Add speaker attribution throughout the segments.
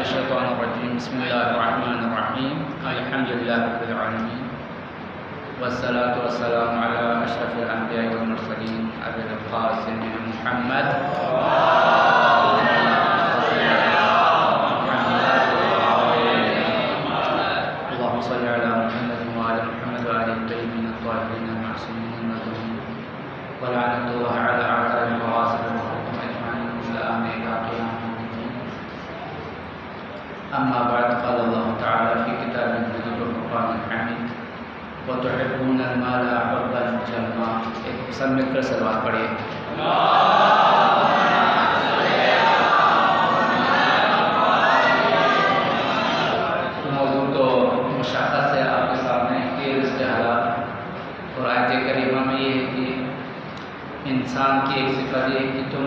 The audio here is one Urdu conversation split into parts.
Speaker 1: الشيطان الرجيم بسم الله الرحمن الرحيم الحمد لله رب العالمين والصلاة والسلام على أشرف الأنبياء والمرسلين أبي القاسم محمد اللهم صل على محمد وعلى محمد وعلى الطيبين الطاهرين المعصومين المظلومين ولعنة الله على أعداء الفواصل والحكم أجمعين إلى آمين أما بعد قال الله تعالى في كتابه المجيد والفرقان الحميد وتحبون المال حبا جما. سب مل کر سلوات پڑھیے. موضوع تو مشخص ہے آپ کے سامنے کہ رزق حلال، اور آیت کریمہ میں یہ ہے کہ انسان کی ایک صفت یہ ہے کہ تم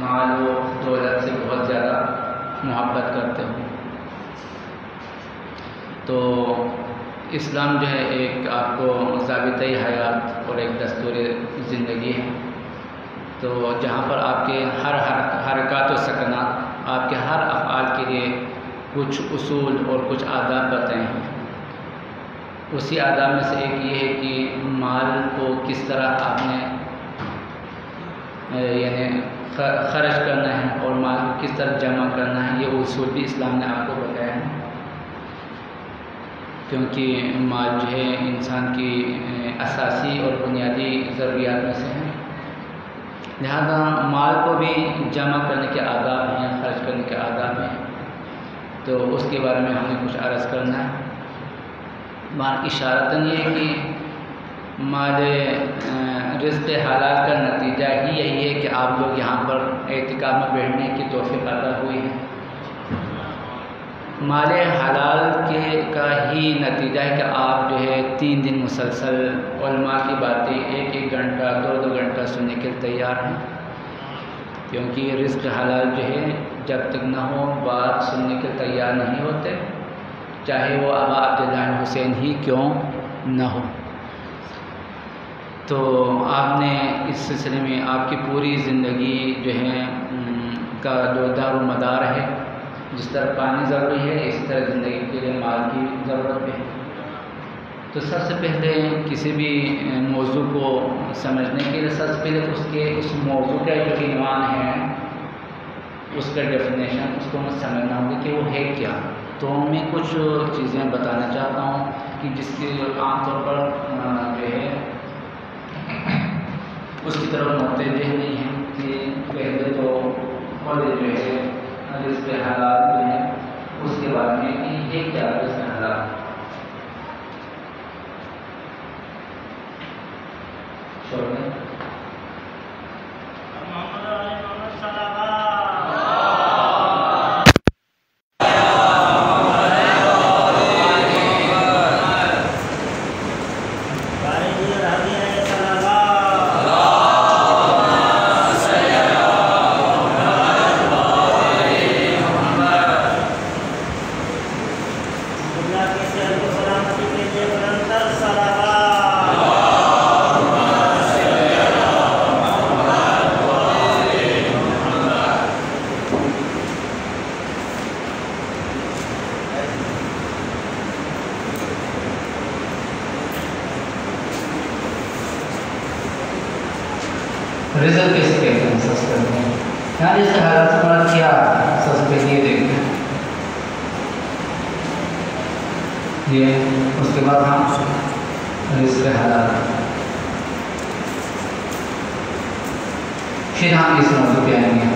Speaker 1: مال و دولت سے بہت زیادہ محبت کرتے ہو. تو اسلام جو ہے ایک آپ کو ضابطۂ حیات اور ایک دستور زندگی ہے. تو جہاں پر آپ کے ہر حرکات و سکنات، آپ کے ہر افعال کے لیے کچھ اصول اور کچھ آداب بتائے ہیں. اسی آداب میں سے ایک یہ ہے کہ مال کو کس طرح آپ نے یعنی خرچ کرنا ہے اور مال کو کس طرح جمع کرنا ہے. یہ اصول بھی اسلام نے آپ کو بتایا ہے، کیونکہ مال جو ہے انسان کی اساسی اور بنیادی ضروریات میں سے ہے. لہذا مال کو بھی جمع کرنے کے آداب ہیں، خرچ کرنے کے آداب ہیں. تو اس کے بارے میں ہم نے کچھ عرض کرنا ہے. اشارتاً یہ ہے کہ مال رزق حلال کا نتیجہ ہی یہی ہے کہ آپ لوگ یہاں پر اعتکاف میں بیٹھنے کی توفیق عطا ہوئی ہے. مال حلال کا ہی نتیجہ ہے کہ آپ جو ہے 3 دن مسلسل علماء کی باتیں 1-1 گھنٹہ 2-2 گھنٹہ سننے کے تیار ہیں. کیونکہ رزق حلال جو ہے جب تک نہ ہو بات سننے کے تیار نہیں ہوتے، چاہے وہ ابا عبداللہ حسین ہی کیوں نہ ہو. تو آپ نے اس سلسلے میں آپ کی پوری زندگی جو ہے کا جو دار و مدار ہے، جس طرح پانی ضروری ہے اس طرح زندگی کے لیے مال کی ضرورت ہے. تو سب سے پہلے کسی بھی موضوع کو سمجھنے کے لیے سب سے پہلے اس موضوع کا جو عنوان ہے، اس کا ڈیفینیشن اس کو ہمیں سمجھنا ہوگا کہ وہ ہے کیا. تو میں کچھ چیزیں بتانا چاہتا ہوں کہ جس کے عام طور پر جو ہے اس کی طرف نقطۂ ذہن نہیں ہے کہ پہلے تو خود جو ہے رزق حلال جو ہے اس کے بارے میں کہ یہ کیا رزق حلال. رزق کیسے کہتے ہیں؟ سب سے پہلے یہاں اس حالات سے مراد کیا سب سے پہلے یہ دیکھتے ہیں. یہ اس کے بعد ہم رزق حلال، پھر ہم اس موضوع پہ آئیں گے.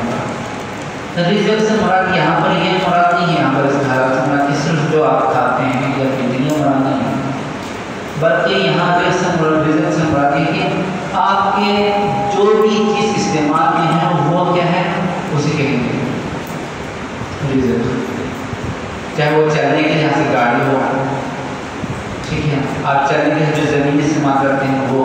Speaker 1: رزق سے مراد یہاں پر یہ مراد نہیں ہے، یہاں پر اس حالات سے مراد صرف جو آپ کھاتے ہیں یا کتنی مراد نہیں ہے، بلکہ یہاں پہ رزق سے مراد یہ کہ آپ کے جو بھی چیز استعمال میں ہے وہ کیا ہے اسے کہیں گے رزق. چاہے وہ چلنے کے یہاں سے گاڑی ہو، ٹھیک ہے، آپ چلنے کے جو زمین استعمال کرتے ہیں وہ،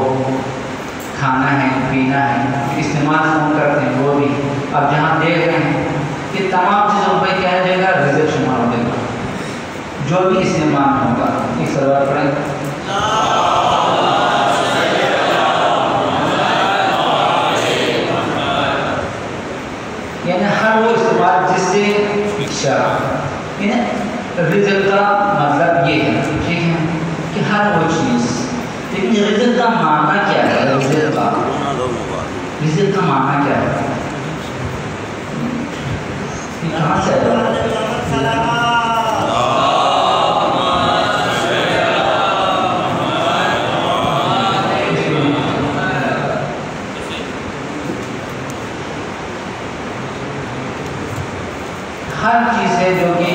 Speaker 1: کھانا ہے پینا ہے استعمال فون کرتے ہیں وہ بھی. اب جہاں دیکھ رہے ہیں کہ تمام چیزوں پہ کیا ہو جائے گا رزق شمار ہو جائے گا جو بھی استعمال ہوگا. ایک سوال پڑھیں. یعنی ہر وہ استعمال جس سے شرع رزق کا مطلب یہ ہے، ٹھیک ہے، کہ ہر وہ چیز، لیکن رزق کا معنی کیا ہے؟ رزق کا معنی کیا ہے؟ کہاں سے ہر چیز ہے جو کہ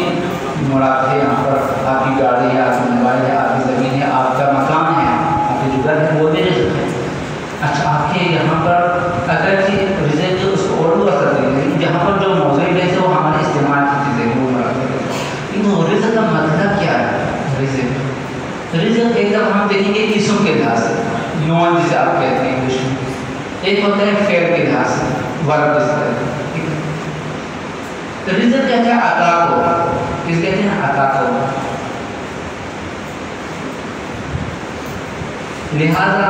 Speaker 1: مراد ہے یہاں پر، آپ کی گاڑی ہے، آپ کی موبائل ہے، آپ کی زمین ہے، آپ کا مکان ہے، آپ کی جگہ ہے، وہ بھی رزق ہے۔ اچھا، آپ کے یہاں پر اگرچہ رزق اس کو اردو اثر دیں گے، لیکن جہاں پر جو موضوع ہے وہ ہمارے استعمال کی چیزیں وہ مراد ہے، لیکن رزق کا مطلب کیا ہے؟ رزق ایک دم ہم دیکھیں گے اسم کے لحاظ سے، نون جسے آپ کہتے ہیں انگلش میں، ایک ہوتا ہے فعل کے لحاظ سے، ورب جس طرح، رزق کہتے ہیں عطا کو، کس کہتے ہیں؟ عطا کو۔ لہذا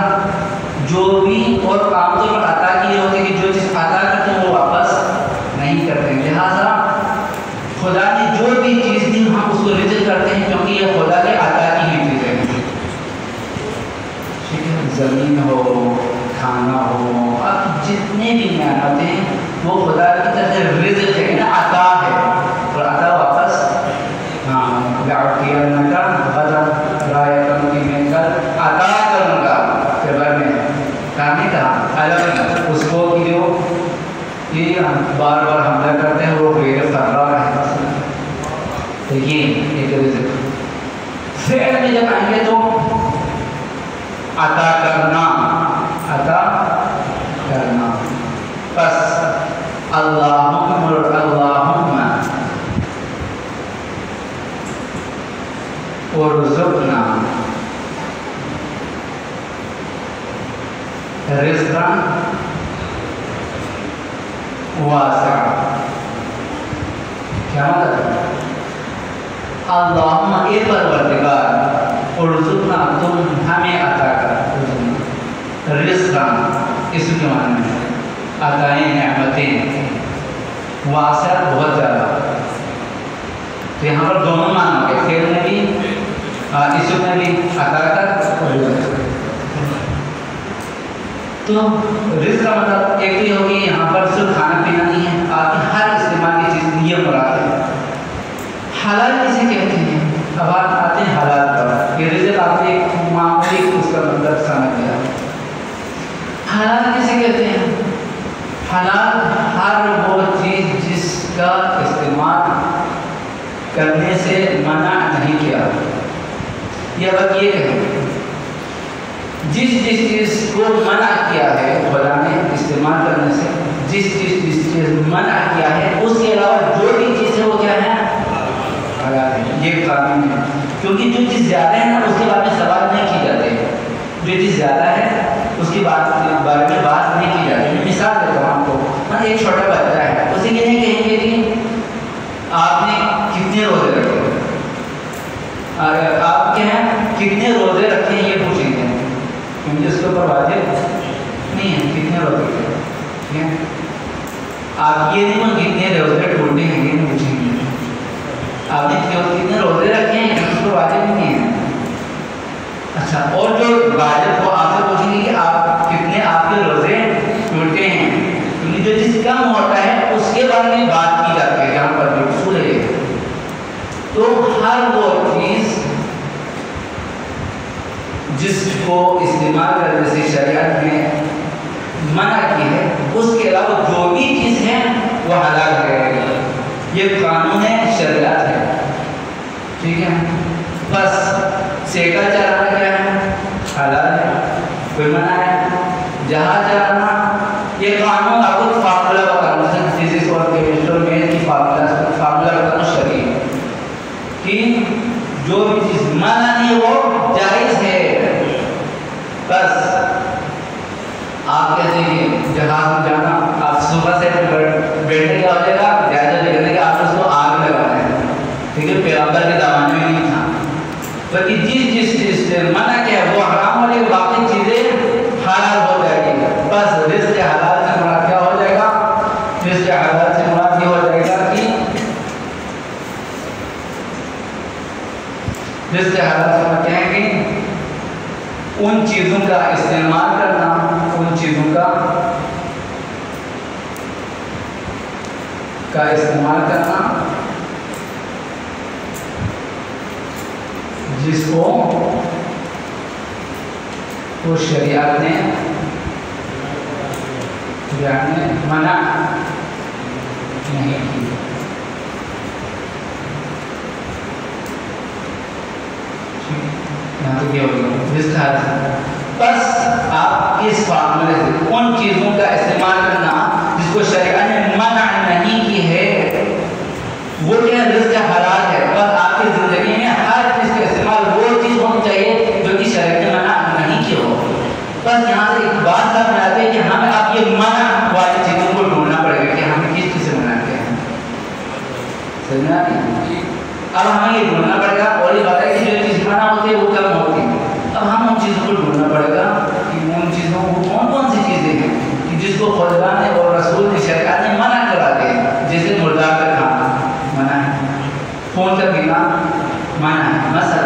Speaker 1: جو بھی، اور عام طور پر عطا کی یہ ہوتی ہے کہ جو چیز عطا کرتے ہیں وہ واپس نہیں کرتے، لہذا خدا نے جو بھی چیز دی ہم اس کو رزق کرتے ہیں، کیونکہ یہ خدا کے عطا کی ہی چیز ہے، ٹھیک ہے، زمین ہو، کھانا ہو، اب جتنے بھی نعمتیں ہیں وہ خدا کی طرف سے رزق ہے، نا عطا ہے، اور عطا واپس عطا کروں گا، پھر بعد میں کہاں کہا الگ اس کو کہ جو یہ بار بار حملہ کرتے ہیں وہ غیر فرار ہے، دیکھیے ایک رزق۔ فعل میں جب آئیں گے تو عطا کرنا، عطا کرنا، بس اللہم ارزقنا رزقا واسعا، کیا مطلب ہے؟ اللہم اے پروردگار، ارزقنا تم ہمیں عطا کر، رزقا اس کے معنی میں عطائیں، نعمتیں، واسع بہت زیادہ، تو یہاں پر دونوں معنی ہو گئے، فعل میں بھی اس میں بھی عطا کر۔ تو رزق کا مطلب ایک تو یہ ہوگی یہاں پر صرف کھانا پینا نہیں ہے، آپ کی ہر استعمال کی چیز یہ مراد ہے۔ حلال کسے کہتے ہیں؟ اب آپ آتے ہیں حلال پر، یہ رزق آپ نے ایک معمولی اس کا مطلب سمجھ لیا۔ حلال کسے کہتے ہیں؟ حلال ہر وہ چیز جس کا استعمال کرنے سے منع نہیں کیا، یا بس یہ کہیں جس چیز کو منع کیا ہے خدا نے استعمال کرنے سے، جس چیز منع کیا ہے اس کے علاوہ جو بھی چیز ہے وہ کیا ہے؟ حلال ہے، یہ قانون ہے، کیونکہ جو چیز زیادہ ہے نا اس کے بارے میں سوال نہیں کی جاتے، جو چیز زیادہ ہے اس کے بارے میں بات نہیں کی جاتی۔ میں مثال دیتا ہوں آپ کو، ایک چھوٹا بچہ ہے، اسے یہ نہیں کہیں گے کہ آپ نے کتنے روزے رکھے، آپ کے ہیں کتنے روزے رکھے ہیں یہ پوچھیں گے، کیونکہ اس کے اوپر واجب نہیں ہے کتنے روزے رکھے، ٹھیک ہے، آپ یہ نہیں کتنے روزے ٹوٹے ہیں یہ نہیں پوچھیں گے، آپ نے کتنے روزے رکھے ہیں اس پر واجب نہیں ہے۔ اچھا، اور جو واجب ہو آپ سے پوچھیں گے کہ آپ کتنے آپ کے روزے ٹوٹے ہیں، کیونکہ جو چیز کم ہوتا ہے اس کے بارے میں بات کی جاتی ہے، یہاں پر جو اصول ہے۔ تو ہر وہ چیز جس کو استعمال کرنے سے شریعت نے منع کی ہے، اس کے علاوہ جو بھی چیز ہے وہ حلال ہے، یہ قانون ہے، شریعت ہے، ٹھیک ہے۔ بس سیکا چلانا کیا ہے؟ حلال ہے، کوئی منع ہے۔ جہاز چلانا یہ قانون آپ کو فارمولا بتانا ہے، فزکس اور کیمسٹری اور میتھ کی فارمولا بتانا شرعی ہے کہ جو بھی چیز منع نہیں وہ جائز ہے۔ بس آپ کہتے ہیں کہ جہاز میں جانا، آپ صبح سے بیٹھنے کیا ہو جائے گا، جائزہ لے لینے کہ آپ اس کو آگ لگانا ہے، ٹھیک ہے، پیغمبر کے زمانے میں نہیں تھا، بلکہ جس چیز سے منع کیا ہے وہ حرام ہو جائے، باقی چیزیں حلال ہو جائے گی۔ بس رزق حلال سے مراد کیا ہو جائے گا؟ رزق حلال سے مراد یہ ہو جائے گا کہ حالات میں کہیں گے ان چیزوں کا استعمال کرنا، ان چیزوں کا استعمال کرنا جس کو وہ شریعت نے منع نہیں کی۔ بس آپ اس فارمولے سے ان چیزوں کا استعمال کرنا جس کو شریعت نے منع نہیں کی ہے، وہ کیا رزق حلال ہے، بس آپ کی زندگی میں ہر چیز کا استعمال وہ چیز ہونی چاہیے جو کہ شریعت نے منع نہیں کی ہو۔ بس یہاں سے ایک بات سمجھ آتی ہے کہ ہمیں اب یہ منع والی چیزوں کو ڈھونڈنا پڑے گا کہ ہمیں کس چیز سے منع کیا ہے، سمجھنا نہیں؟ اب ہمیں یہ ڈھونڈنا پڑے گا، اور یہ بات ہے کہ جو چیز منع ہوتی ہے وہ کم ہوتی ہے۔ اب ہم ان چیزوں کو ڈھونڈنا پڑے گا کہ ان چیزوں کو کون کون سی چیزیں ہیں کہ جس کو خدا نے اور رسول نے شریعت نے منع کرا دے، جیسے مردار کا کھانا منع ہے، خون کا پینا منع ہے مثلا،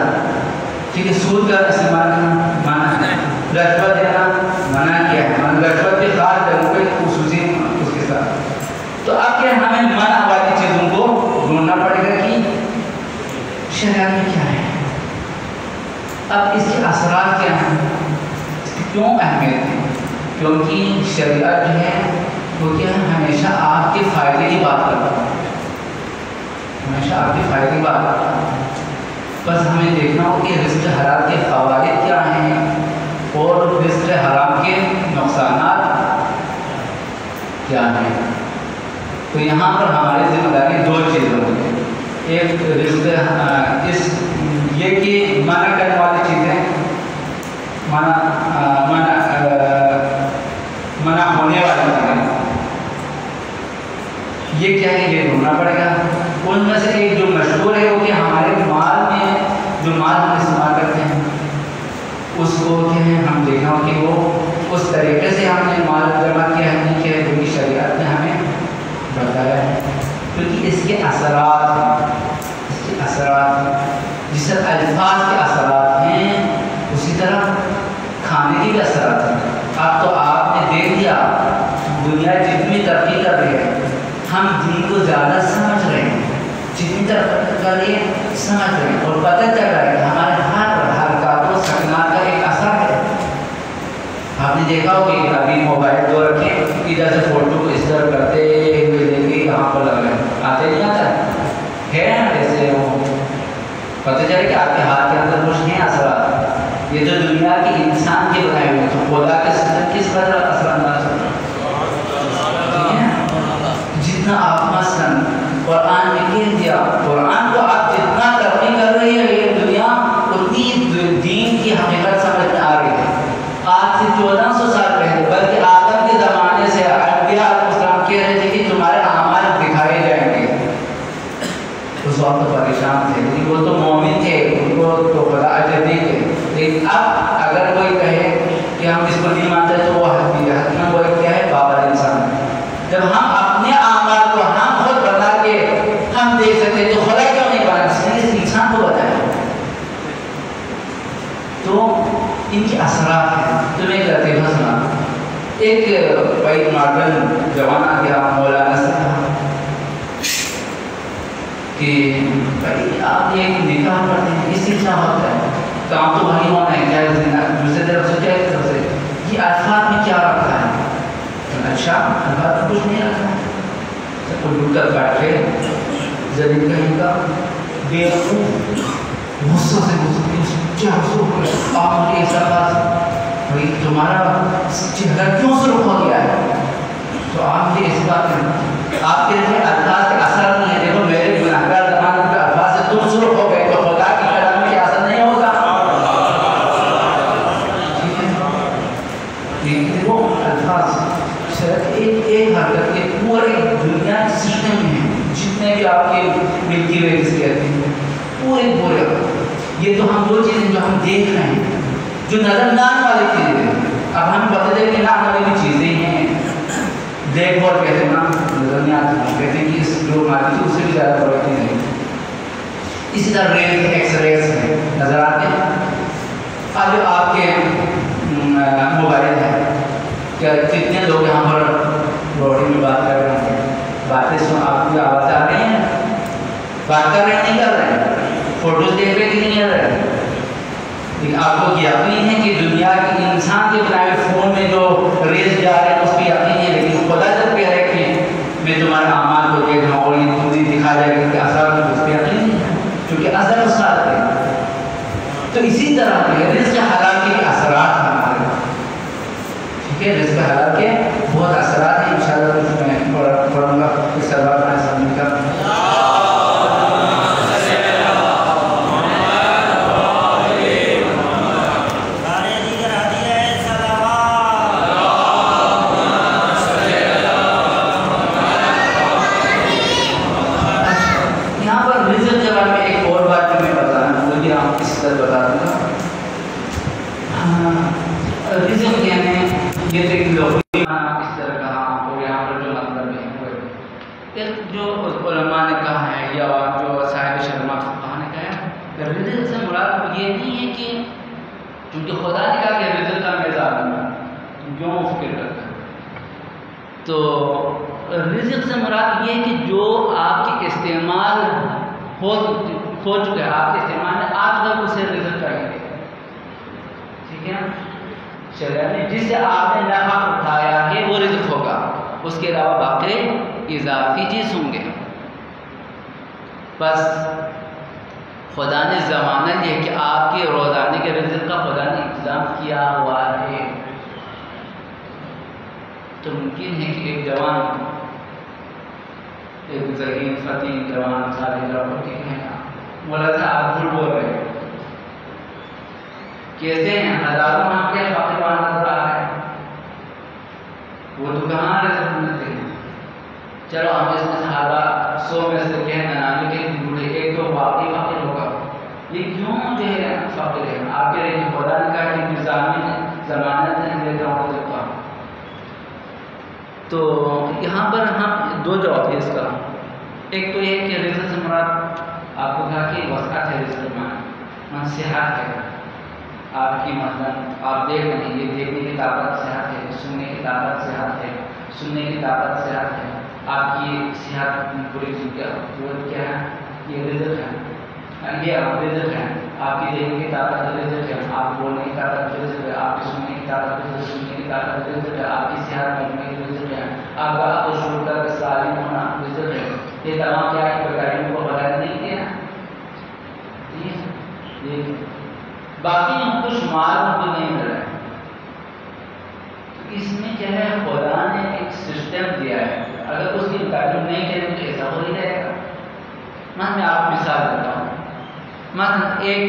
Speaker 1: ٹھیک ہے، سود کا استعمال کرنا منع ہے، رشوت دینا منع کیا ہے، رشوت کے خاص طریقوں پہ خصوصی اس کے ساتھ۔ تو اب کیا ہمیں منع والی چیزوں کو ڈھونڈنا پڑے گا کہ شریعت میں کیا ہے، اب اس کے اثرات کیا ہیں، اس کی کیوں اہمیت ہے؟ کیونکہ شریعت جو ہے وہ کیا ہے، ہمیشہ آپ کے فائدے کی بات کرتا ہے، ہمیشہ آپ کے فائدے کی بات کرتا ہے۔ بس ہمیں دیکھنا ہو کہ رزق حلال کے فوائد کیا ہیں اور رزق حرام کے نقصانات کیا ہیں۔ تو یہاں پر ہماری ذمہ داری دو چیزوں کی، ایک رزق یہ کہ منع کرنے والی چیزیں، منع ہونے والی چیزیں، یہ کیا ہے، یہ ڈھونڈنا پڑے گا۔ ان میں سے ایک جو مشہور ہے وہ کہ ہمارے مال میں جو مال ہم استعمال کرتے ہیں اس کو کیا ہے ہم دیکھنا ہو کہ وہ اس طریقے سے ہم نے مال جمع کیا ہے نہیں کیا ہے، جو کہ شریعت نے ہمیں بتایا ہے، کیونکہ اس کے اثرات ہیں، اس کے اثرات جس طرح الفاظ کے اثرات ہیں اسی طرح کھانے کے بھی اثرات ہیں۔ اب تو آپ نے دیکھ لیا دنیا جتنی ترقی کر رہی ہے، ہم دین کو زیادہ سمجھ رہے ہیں، جتنی ترقی کر رہی ہے سمجھ رہے ہیں، اور پتہ چل رہا ہے کہ ہمارے ہر حرکات و سکنات کا ایک اثر ہے۔ آپ نے دیکھا ہو کہ ابھی موبائل دو رکھیں، ادھر سے فوٹو کو اس طرح کرتے ہوئے دیکھیں کہاں پر لگ رہے ہیں، آتے نہیں آتا ہے نا، جیسے وہ پتہ چلے کہ آپ کے ہاتھ کے اندر کچھ نہیں اثرات، یہ تو دنیا کی انسان کے بنائے ہوئے، تو خدا کے ساتھ کس قدر اثر انداز ہوتا ہے۔ جتنا آپ مثلاً قرآن میں کہہ دیا، قرآن کو آپ جتنا ترقی کر رہی ہے یہ دنیا، اتنی دین کی حقیقت سمجھ میں آ رہی ہے۔ آج سے 1400 سال پہلے بلکہ آدم کے زمانے سے انبیاء علیہ السلام کہہ رہے تھے کہ تمہارے اعمال دکھائے جائیں گے، اس وقت تو پریشان تھے، لیکن وہ تو مومن تھے، ان کو تو خدا اجر نہیں تھے۔ لیکن اب اگر کوئی کہے کہ ہم اس کو نہیں مانتے تو وہ حتماً وہ کیا ہے، بابا انسان ہے۔ جب ہم اپنے اعمال کو ہم خود بنا کے ہم دیکھ سکتے تو خدا کیوں نہیں بنا، اس نے اس انسان کو بتایا۔ تو ان کے اثرات ہیں۔ تمہیں ایک لطیفہ سنا، ایک بھائی ماڈرن جوان آ گیا مولانا سے کہا کہ بھائی آپ یہ نکاح پڑھتے ہیں، اس سے کیا ہوتا ہے، کام تو بھائی ہونا ہے، کیا دوسرے طرف سے کیا ایک طرف سے یہ الفاظ میں کیا رکھا ہے؟ اچھا الفاظ میں کچھ نہیں رکھا ہے، سب کو ڈوب کر بیٹھے زمین کہیں کا بے وقوف غصہ سے آپ مجھے ایسا بات بھائی تمہارا چہرہ کیوں سرخ ہو گیا ہے، تو آپ مجھے اس بات میں آپ کے لیے الفاظ کا اثر نہیں ہے، دیکھو میرے گناہگار زمانے کے الفاظ سے تم سرخ ہو گئے تو خدا کی کلام میں اثر نہیں ہوگا۔ لیکن وہ الفاظ صرف ایک حرکت کے پورے دنیا کے سسٹم میں ہیں، جتنے بھی آپ کے ملکی وے جسے کہتے ہیں پورے یہ تو ہم دو چیزیں جو ہم دیکھ رہے ہیں جو نظر نہ آنے والی چیزیں ہیں، اب ہم بتاتے ہیں کہ نہ آنے والی چیزیں ہیں، دیکھ بہت کہتے ہیں نا نظر نہیں آتی، ہم کہتے ہیں کہ اس جو ہماری چیز اس سے بھی زیادہ بڑی چیز ہے۔ اسی طرح ریز ایکس ریز نظر آتے ہیں. اب جو آپ کے موبائل ہے کہ کتنے لوگ یہاں پر روڈی میں بات کر رہے ہیں, باتیں سن, آپ کی آواز آ رہی ہیں, بات کر رہے ہیں نہیں کر رہے, فوٹوز دیکھ رہے کہ نہیں کر رہے. لیکن آپ کو یقین ہے کہ دنیا کے انسان کے بنائے فون میں جو ریز جا رہے ہیں اس پہ یقین ہے, لیکن خدا جب کہہ رہے ہیں کہ میں تمہارے اعمال کو دیکھ رہا ہوں اور یہ پوری دکھا جائے گا کہ اثر اس پہ یقین نہیں ہے, کیونکہ اثر اس کا آتے ہیں. تو اسی طرح رزق حلال کے اثرات ہیں ہمارے, ٹھیک ہے, رزق حلال کے بہت اثرات ہیں. انشاءاللہ کچھ میں پڑھوں گا اس سبب میں سمجھ کر. تو رزق سے مراد یہ ہے کہ جو آپ کے استعمال ہو چکا ہے, آپ کے استعمال میں آج تک اسے رزق چاہیے, ٹھیک ہے. چلیے, جس سے آپ نے نفع اٹھایا ہے وہ رزق ہوگا, اس کے علاوہ باقی اضافی چیز ہوں گے. بس خدا نے ضمانت یہ کہ آپ کے روزانے کے رزق کا خدا نے انتظام کیا ہوا ہے. تو ممکن ہے کہ ایک جوان, ایک ذہین فتیم جوان سارے لڑکوں کے ہیں, مولا صاحب آپ جھوٹ بول رہے ہیں, کیسے ہیں, ہزاروں آپ کے فاقدان نظر آ رہے ہیں, وہ تو کہاں رزق ملتے ہیں. چلو ہم اس میں سے 100 میں سے کہیں 99 کے بوڑھے ایک تو واقعی فقیر ہوگا, یہ کیوں جو ہے فقیر ہے. آپ کے لیے خدا نے کہا کہ نظامی ضمانت نہیں دیتا ہوں رزق کا. تو یہاں پر ہم دو جواب ہے اس کا. ایک تو یہ کہ رزق سے مراد آپ کو کہا کہ وسعت ہے, رزق میں صحت ہے آپ کی, مثلا آپ دیکھ رہے ہیں, یہ دیکھنے کی طاقت صحت ہے, سننے کی طاقت صحت ہے, سننے کی طاقت صحت ہے, آپ کی صحت پوری قوت کیا ہے, یہ رزق ہے, یہ آپ رزق ہے. آپ کی دیکھنے کی طاقت رزق ہے, آپ بولنے کی طاقت رزق ہے, آپ کی سننے کی طاقت رزق, سننے کی طاقت رزق ہے, آپ کی صحت میں رزق ہے, آپ کا عقل شعور کا سالم ہونا رزق ہے. یہ تمام کیا ہے بتائیں کو بتا نہیں کیا. باقی ہم کو شمار ہم کو نہیں مل رہا ہے. اس میں کیا ہے خدا نے ایک سسٹم دیا ہے, اگر اس کی تعلیم نہیں کریں تو ایسا ہو ہی جائے گا. میں آپ کو مثال دیتا ہوں. مثلا ایک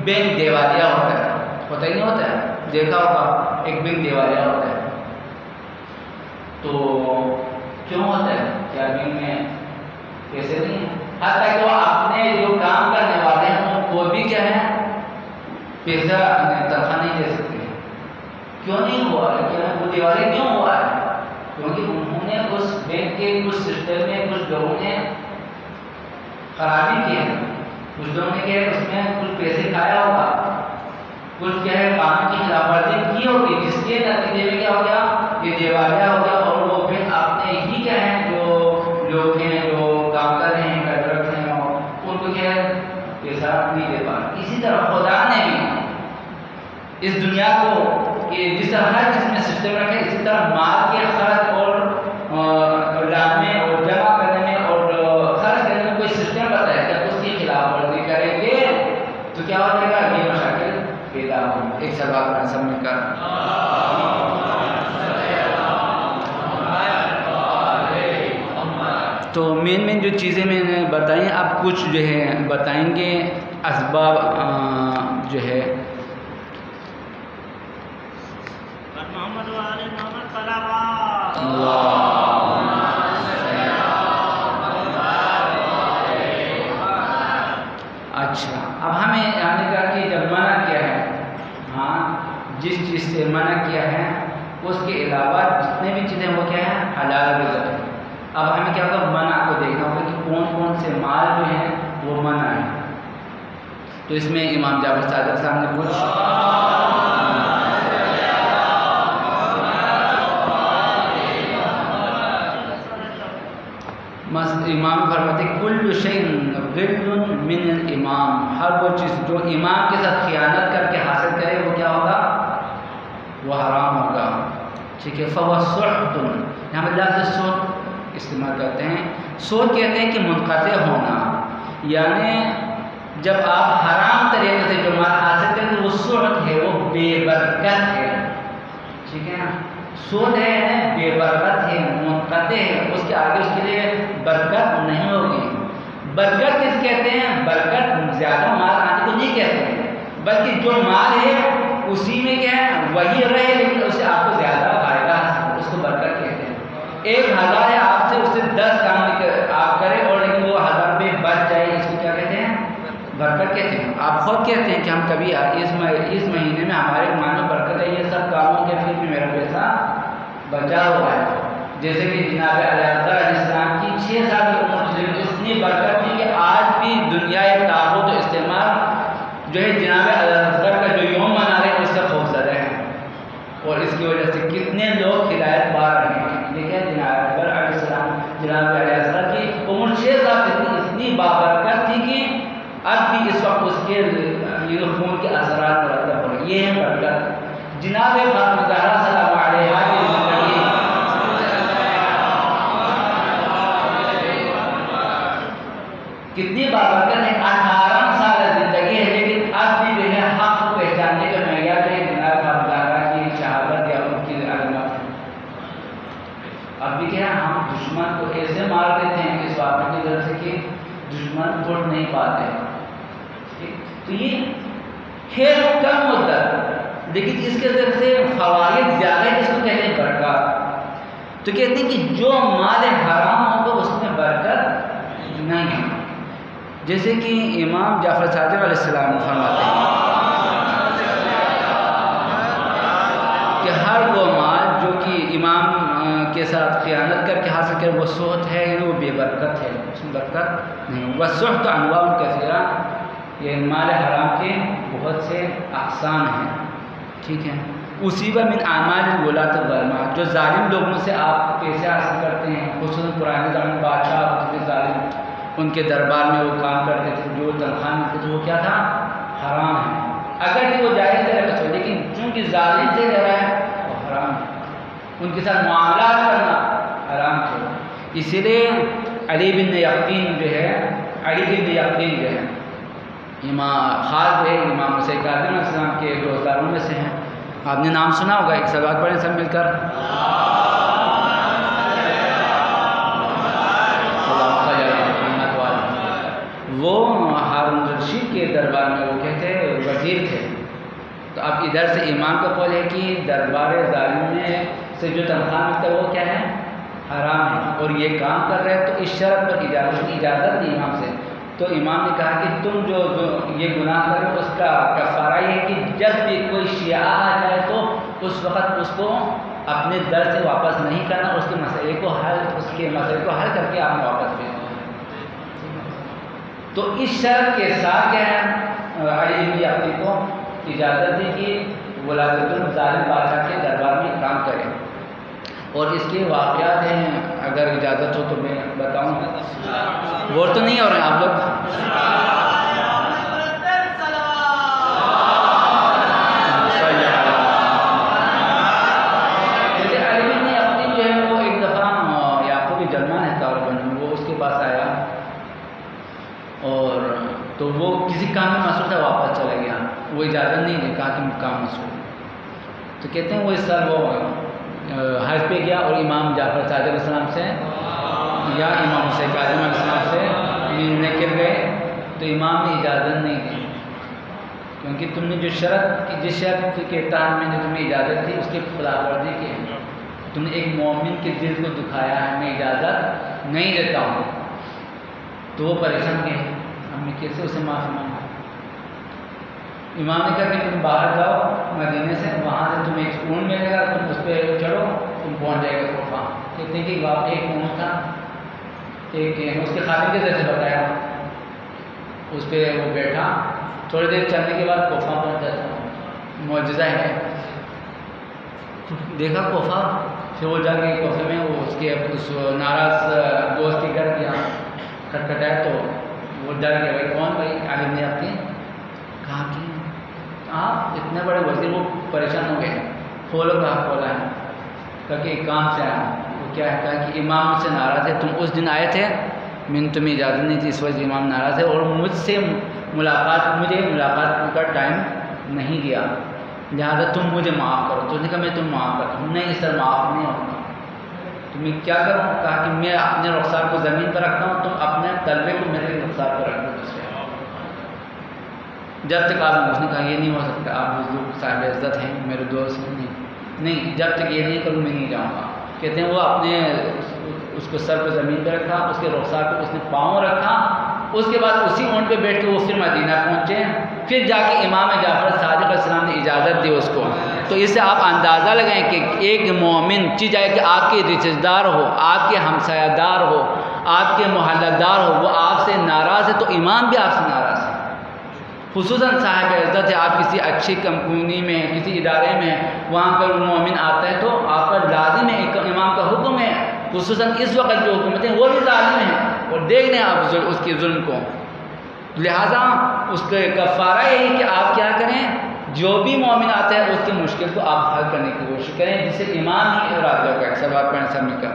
Speaker 1: بینک دیوالیہ ہوتا ہی نہیں ہوتا ہے, دیکھا ہوگا ایک بینک دیوالیہ ہوتا ہے. تو کیوں ہوتا ہے, کیا بینک میں پیسے نہیں ہیں, حتیٰ کہ وہ اپنے جو کام کرنے والے ہیں وہ بھی کیا ہے پیسہ تنخواہ نہیں دے سکتے. کیوں نہیں ہوا ہے, کیا وہ دیوالیہ کیوں ہوا ہے, کیونکہ انہوں نے اس بینک کے کچھ سسٹم میں کچھ لوگوں نے خرابی کی ہے. کچھ لوگوں نے کیا ہے اس میں کچھ پیسے کھایا ہوگا, کچھ کیا ہے قانون کی خلاف ورزی کی ہوگی, جس کے نتیجے میں کیا ہو گیا, یہ دیوالیہ ہو گیا. اور وہ پھر آپ نے ہی کیا ہے جو لوگ ہیں جو کام کر رہے ہیں کنٹریکٹر ہیں ان کو کیا ہے پیسہ نہیں دے پا رہے. اسی طرح خدا نے بھی اس دنیا کو کہ جس طرح ہر چیز میں سسٹم رکھے, اسی طرح مال کے خرچ اور لانے اور جمع کرنے میں اور خرچ کرنے میں کوئی سسٹم بتایا. جب اس کی خلاف ورزی کریں گے تو کیا ہو جائے گا, یہ مشاکل پیدا ہوں. ایک سوال میں سمجھ کر تو مین جو چیزیں میں نے بتائیں, اب کچھ جو ہے بتائیں گے اسباب جو ہے اچھا. اب ہمیں یہاں نے کہا کہ جب منع کیا ہے, ہاں جس چیز سے منع کیا ہے اس کے علاوہ جتنے بھی چیزیں وہ کیا ہیں حلال رزق ہے. اب ہمیں کیا ہوگا منع کو دیکھنا ہوگا کہ کون کون سے مال جو ہیں وہ منع ہے. تو اس میں امام جعفر صادق صاحب نے پوچھا امام فرماتے کل شیء غل من الامام، ہر وہ چیز جو امام کے ساتھ خیانت کر کے حاصل کرے وہ کیا ہوگا؟ وہ حرام ہوگا، ٹھیک ہے۔ فهو سحت، یہاں پر لفظ سحت استعمال کرتے ہیں۔ سحت کہتے ہیں کہ منقطع ہونا، یعنی جب آپ حرام طریقے سے جو مال حاصل کرتے ہیں وہ سحت ہے، وہ بے برکت ہے، ٹھیک ہے نا۔ سود ہے بے برکت ہے، منقطع ہے، اس کے آگے اس کے لیے برکت نہیں ہوگی۔ برکت کس کہتے ہیں؟ برکت زیادہ مال آنے کو نہیں کہتے ہیں، بلکہ جو مال ہے اسی میں کیا ہے وہی رہے لیکن اس سے آپ کو زیادہ فائدہ حاصل، اس کو برکت کہتے ہیں۔ 1000 ہے آپ سے، اس سے 10 کام آپ کریں اور لیکن وہ 1000 روپے بچ جائے، اس کو کیا کہتے ہیں؟ برکت کہتے ہیں۔ آپ خود کہتے ہیں کہ ہم کبھی اس مہینے میں ہمارے مان میں برکت ہے، یہ سب کاموں کے پھر بھی میرا پیسہ بچا ہوا ہے۔ جیسے کہ جناب علیہ السلام کی 6 سال کی عمر میں اتنی برکت تھی کہ آج بھی دنیا تابوت و استعمال جو ہے جناب علیہ کا جو یوم منا رہے ہیں اس سے خوف زدہ ہیں، اور اس کی وجہ سے کتنے لوگ ہدایت پا رہے ہیں۔ دیکھیں جناب علیہ السلام کی عمر 6 سال کی اتنی بابرکت تھی کہ اب بھی اس وقت اس کے خون کے اثرات مرتب ہو رہے، یہ ہے برکت۔ جناب فاطمہ زہرا سلام علیہا کی زندگی کتنی بابرکت ہے، 18 سال زندگی ہے، لیکن اب بھی جو ہے حق کو پہچاننے کا معیار ہے جناب فاطمہ زہرا کی شہادت یا ان کی عظمت ہے۔ اب بھی کیا ہم دشمن کو ایسے مار دیتے ہیں اس واقعے کی وجہ سے کہ دشمن اٹھ نہیں پاتے، تو یہ خیر کم مدت لیکن اس کے ذریعے سے فوائد زیادہ ہے، اس کو کہتے ہیں برکت۔ تو کہتے ہیں کہ جو مال حرام ہوگا اس میں برکت نہیں ہے، جیسے کہ امام جعفر صادق علیہ السلام فرماتے ہیں کہ ہر وہ مال جو کہ امام کے ساتھ خیانت کر کے حاصل کرے وہ سحت ہے، یعنی وہ بے برکت ہے، اس میں برکت نہیں۔ والسحت انواع کثیرہ، یہ مال حرام کے بہت سے اقسام ہیں، ٹھیک ہے۔ اصیب من اعمال الولاۃ الظلماء، جو ظالم لوگوں سے آپ پیسے حاصل کرتے ہیں، خصوصاً پرانے زمانے بادشاہ ہوتے تھے ظالم، ان کے دربار میں وہ کام کرتے تھے، جو تنخواہ ملتی تھی وہ کیا تھا؟ حرام ہے۔ اگر کہ وہ جائز دے رہا ہے لیکن چونکہ ظالم سے دے رہا ہے وہ حرام ہے، ان کے ساتھ معاملات کرنا حرام ہے۔ اسی لیے علی بن یقین جو ہے امام خاص جو ہے امام حسین کاظم علیہ السلام کے دوستداروں میں سے ہیں، آپ نے نام سنا ہوگا، ایک صلوات پڑھیں سب مل کر۔ وہ ہارون رشید کے دربار میں وہ کہتے وزیر تھے، تو اب ادھر سے امام کا قول ہے کہ دربار ظالم میں سے جو تنخواہ ملتا ہے وہ کیا ہے؟ حرام ہے، اور یہ کام کر رہے تو اس شرط پر اجازت دی امام سے۔ تو امام نے کہا کہ تم جو یہ گناہ کرو اس کا کفارہ یہ ہے کہ جب بھی کوئی شیعہ آ جائے تو اس وقت اس کو اپنے در سے واپس نہیں کرنا، اس کے مسئلے کو حل کر کے آپ نے واپس بھیجنا۔ تو اس شرط کے ساتھ کیا ہے علی بن یقین کو اجازت دی کہ ولایت الظالم بادشاہ کے دربار میں کام کریں، اور اس کے واقعات ہیں، اگر اجازت ہو تو میں بتاؤں۔ غور تو نہیں ہو رہے ہیں آپ لوگ؟ علی بن یقین جو ہے وہ ایک دفعہ یعقوب جلمان ہے طالبان، وہ اس کے پاس آیا اور تو وہ کسی کام میں مصروف تھا، واپس چلا گیا، وہ اجازت نہیں دی، کہا کہ کام مصروف۔ تو کہتے ہیں وہ اس سال وہ حج پہ گیا اور امام جعفر صادق علیہ السلام سے یا امام حسین کاظم علیہ السلام سے ملنے کے گئے، تو امام نے اجازت نہیں دی، کیونکہ تم نے جس شرط کے تحت میں نے تمہیں اجازت دی اس کی خلاف ورزی کی ہے، تم نے ایک مومن کے دل کو دکھایا ہے، میں اجازت نہیں دیتا ہوں۔ تو وہ پریشان گئے، ہم نے کیسے اسے معافی مانگا؟ امام نے کہا کہ تم باہر جاؤ مدینے سے، وہاں سے تمہیں ایک اونٹ ملے گا، تم اس پہ چڑھو، تم پہنچ جائے گا کوفہ۔ کہتے ہیں کہ واقعی ایک اونٹ تھا، ایک اس کے خادم کے ذریعے بتایا، اس پہ وہ بیٹھا،
Speaker 2: تھوڑی دیر چلنے کے بعد کوفہ پہنچ جاتا ہوں. معجزہ ہے. دیکھا کوفہ، پھر وہ جا کے کوفے میں وہ اس کے اس ناراض دوست کے گھر گیا، کھٹکھٹایا تو وہ ڈر گیا. بھائی کون؟ بھائی عالم نے آپ کے کہا کہ آپ اتنے بڑے وزیر. وہ پریشان ہو گئے. کھولو کہا کھولا ہے. کہا کہ ایک کام سے آیا. وہ کیا ہے؟ کہا کہ امام مجھ سے ناراض ہے. تم اس دن آئے تھے، میں نے تمہیں اجازت نہیں تھی، اس وجہ امام ناراض ہے اور مجھے ملاقات کا ٹائم نہیں دیا، لہٰذا تم مجھے معاف کرو. تو نے کہا میں تم معاف کرتا ہوں. نہیں سر معاف نہیں ہوتا. تو میں کیا کروں؟ کہا کہ میں اپنے رخسار کو زمین پر رکھتا ہوں، تم اپنے طلبے کو میرے رخسار پر رکھ دو. جب تک آپ اس نے کہا یہ نہیں ہو سکتا، آپ بزرگ صاحب عزت ہیں، میرے دوست ہیں. نہیں جب تک یہ نہیں کروں میں نہیں جاؤں گا. کہتے ہیں وہ اپنے اس کو سر پہ زمین پہ رکھا، اس کے رخسار پہ اس نے پاؤں رکھا. اس کے بعد اسی اونٹ پہ بیٹھ کے وہ پھر مدینہ پہنچے. پھر جا کے امام جعفر صادق علیہ السلام نے اجازت دی اس کو. تو اس سے آپ اندازہ لگائیں کہ ایک مومن چیز جائے کہ آپ کے رشتہ دار ہو، آپ کے ہمسایہ دار ہو، آپ کے محلہ دار ہو، وہ آپ سے ناراض ہے تو امام بھی آپ سے ناراض ہے. خصوصاً صاحب عزت ہے، آپ کسی اچھی کمپنی میں، کسی ادارے میں، وہاں پر مومن آتا ہے تو آپ پر لازم ہے، امام کا حکم ہے. خصوصاً اس وقت جو حکومت ہے وہ بھی ظالم ہیں اور دیکھ لیں آپ اس کے ظلم کو. لہٰذا اس کا کفارہ یہی کہ آپ کیا کریں، جو بھی مومن آتا ہے اس کی مشکل کو آپ حل کرنے کی کوشش کریں، جس سے امام ہی راضی ہو گئے. سب آپ پڑھیں سب مل کر.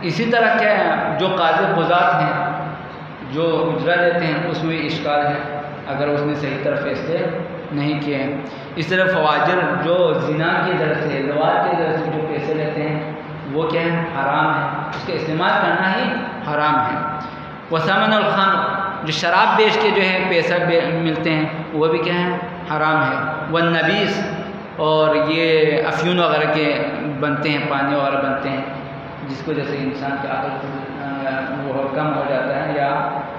Speaker 2: اسی طرح کیا ہے، جو قاضی قضات ہیں جو اجرا لیتے ہیں اس میں اشکال ہے اگر اس نے صحیح طرح فیصلے نہیں کیے ہیں. اس طرح فواجر جو زنا کی طرف سے، لواط کی طرف سے جو پیسے لیتے ہیں وہ کیا ہے؟ حرام ہے. اس کا استعمال کرنا ہی حرام ہے. وثمن الخمر، جو شراب بیچ کے جو ہے پیسہ ملتے ہیں وہ بھی کیا ہے؟ حرام ہے. والنبیذ، اور یہ افیون وغیرہ کے بنتے ہیں، پانی وغیرہ بنتے ہیں جس کو جیسے انسان کے عقل وہ کم ہو جاتا ہے یا